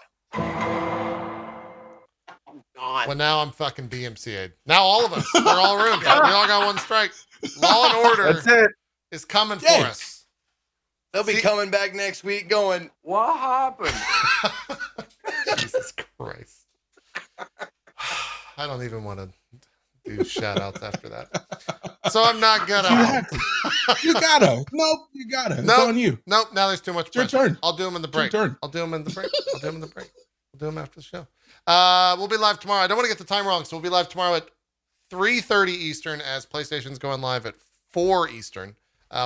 God. Well, now I'm fucking DMCA'd. Now all of us, we're all ruined. We all got one strike. Law and order That's it. is coming for Yay. us. They'll be See- coming back next week going, what happened? Jesus Christ. I don't even want to do shout outs after that. So I'm not You gonna. have to. You gotta. Nope, you gotta. It's Nope. on you. Nope, now there's too much It's your pressure. turn. I'll do them in the It's your break. turn. I'll do them in the break. I'll do them in the break. We'll do them after the show. We'll be live tomorrow. I don't want to get the time wrong, so we'll be live tomorrow at 3:30 Eastern as PlayStation's going live at 4 Eastern.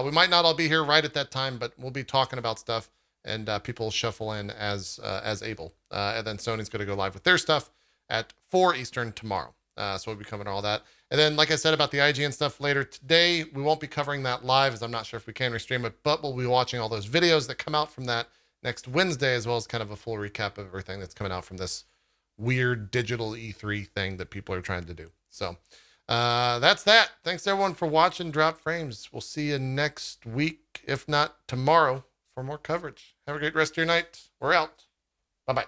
We might not all be here right at that time, but we'll be talking about stuff, and people will shuffle in as able. And then Sony's going to go live with their stuff at 4 Eastern tomorrow. So we'll be covering all that. And then, like I said about the IGN stuff later today, we won't be covering that live, as I'm not sure if we can restream it, but we'll be watching all those videos that come out from that next Wednesday, as well as kind of a full recap of everything that's coming out from this weird digital E3 thing that people are trying to do. So that's that. Thanks everyone for watching Drop Frames. We'll see you next week, if not tomorrow, for more coverage. Have a great rest of your night. We're out. Bye-bye.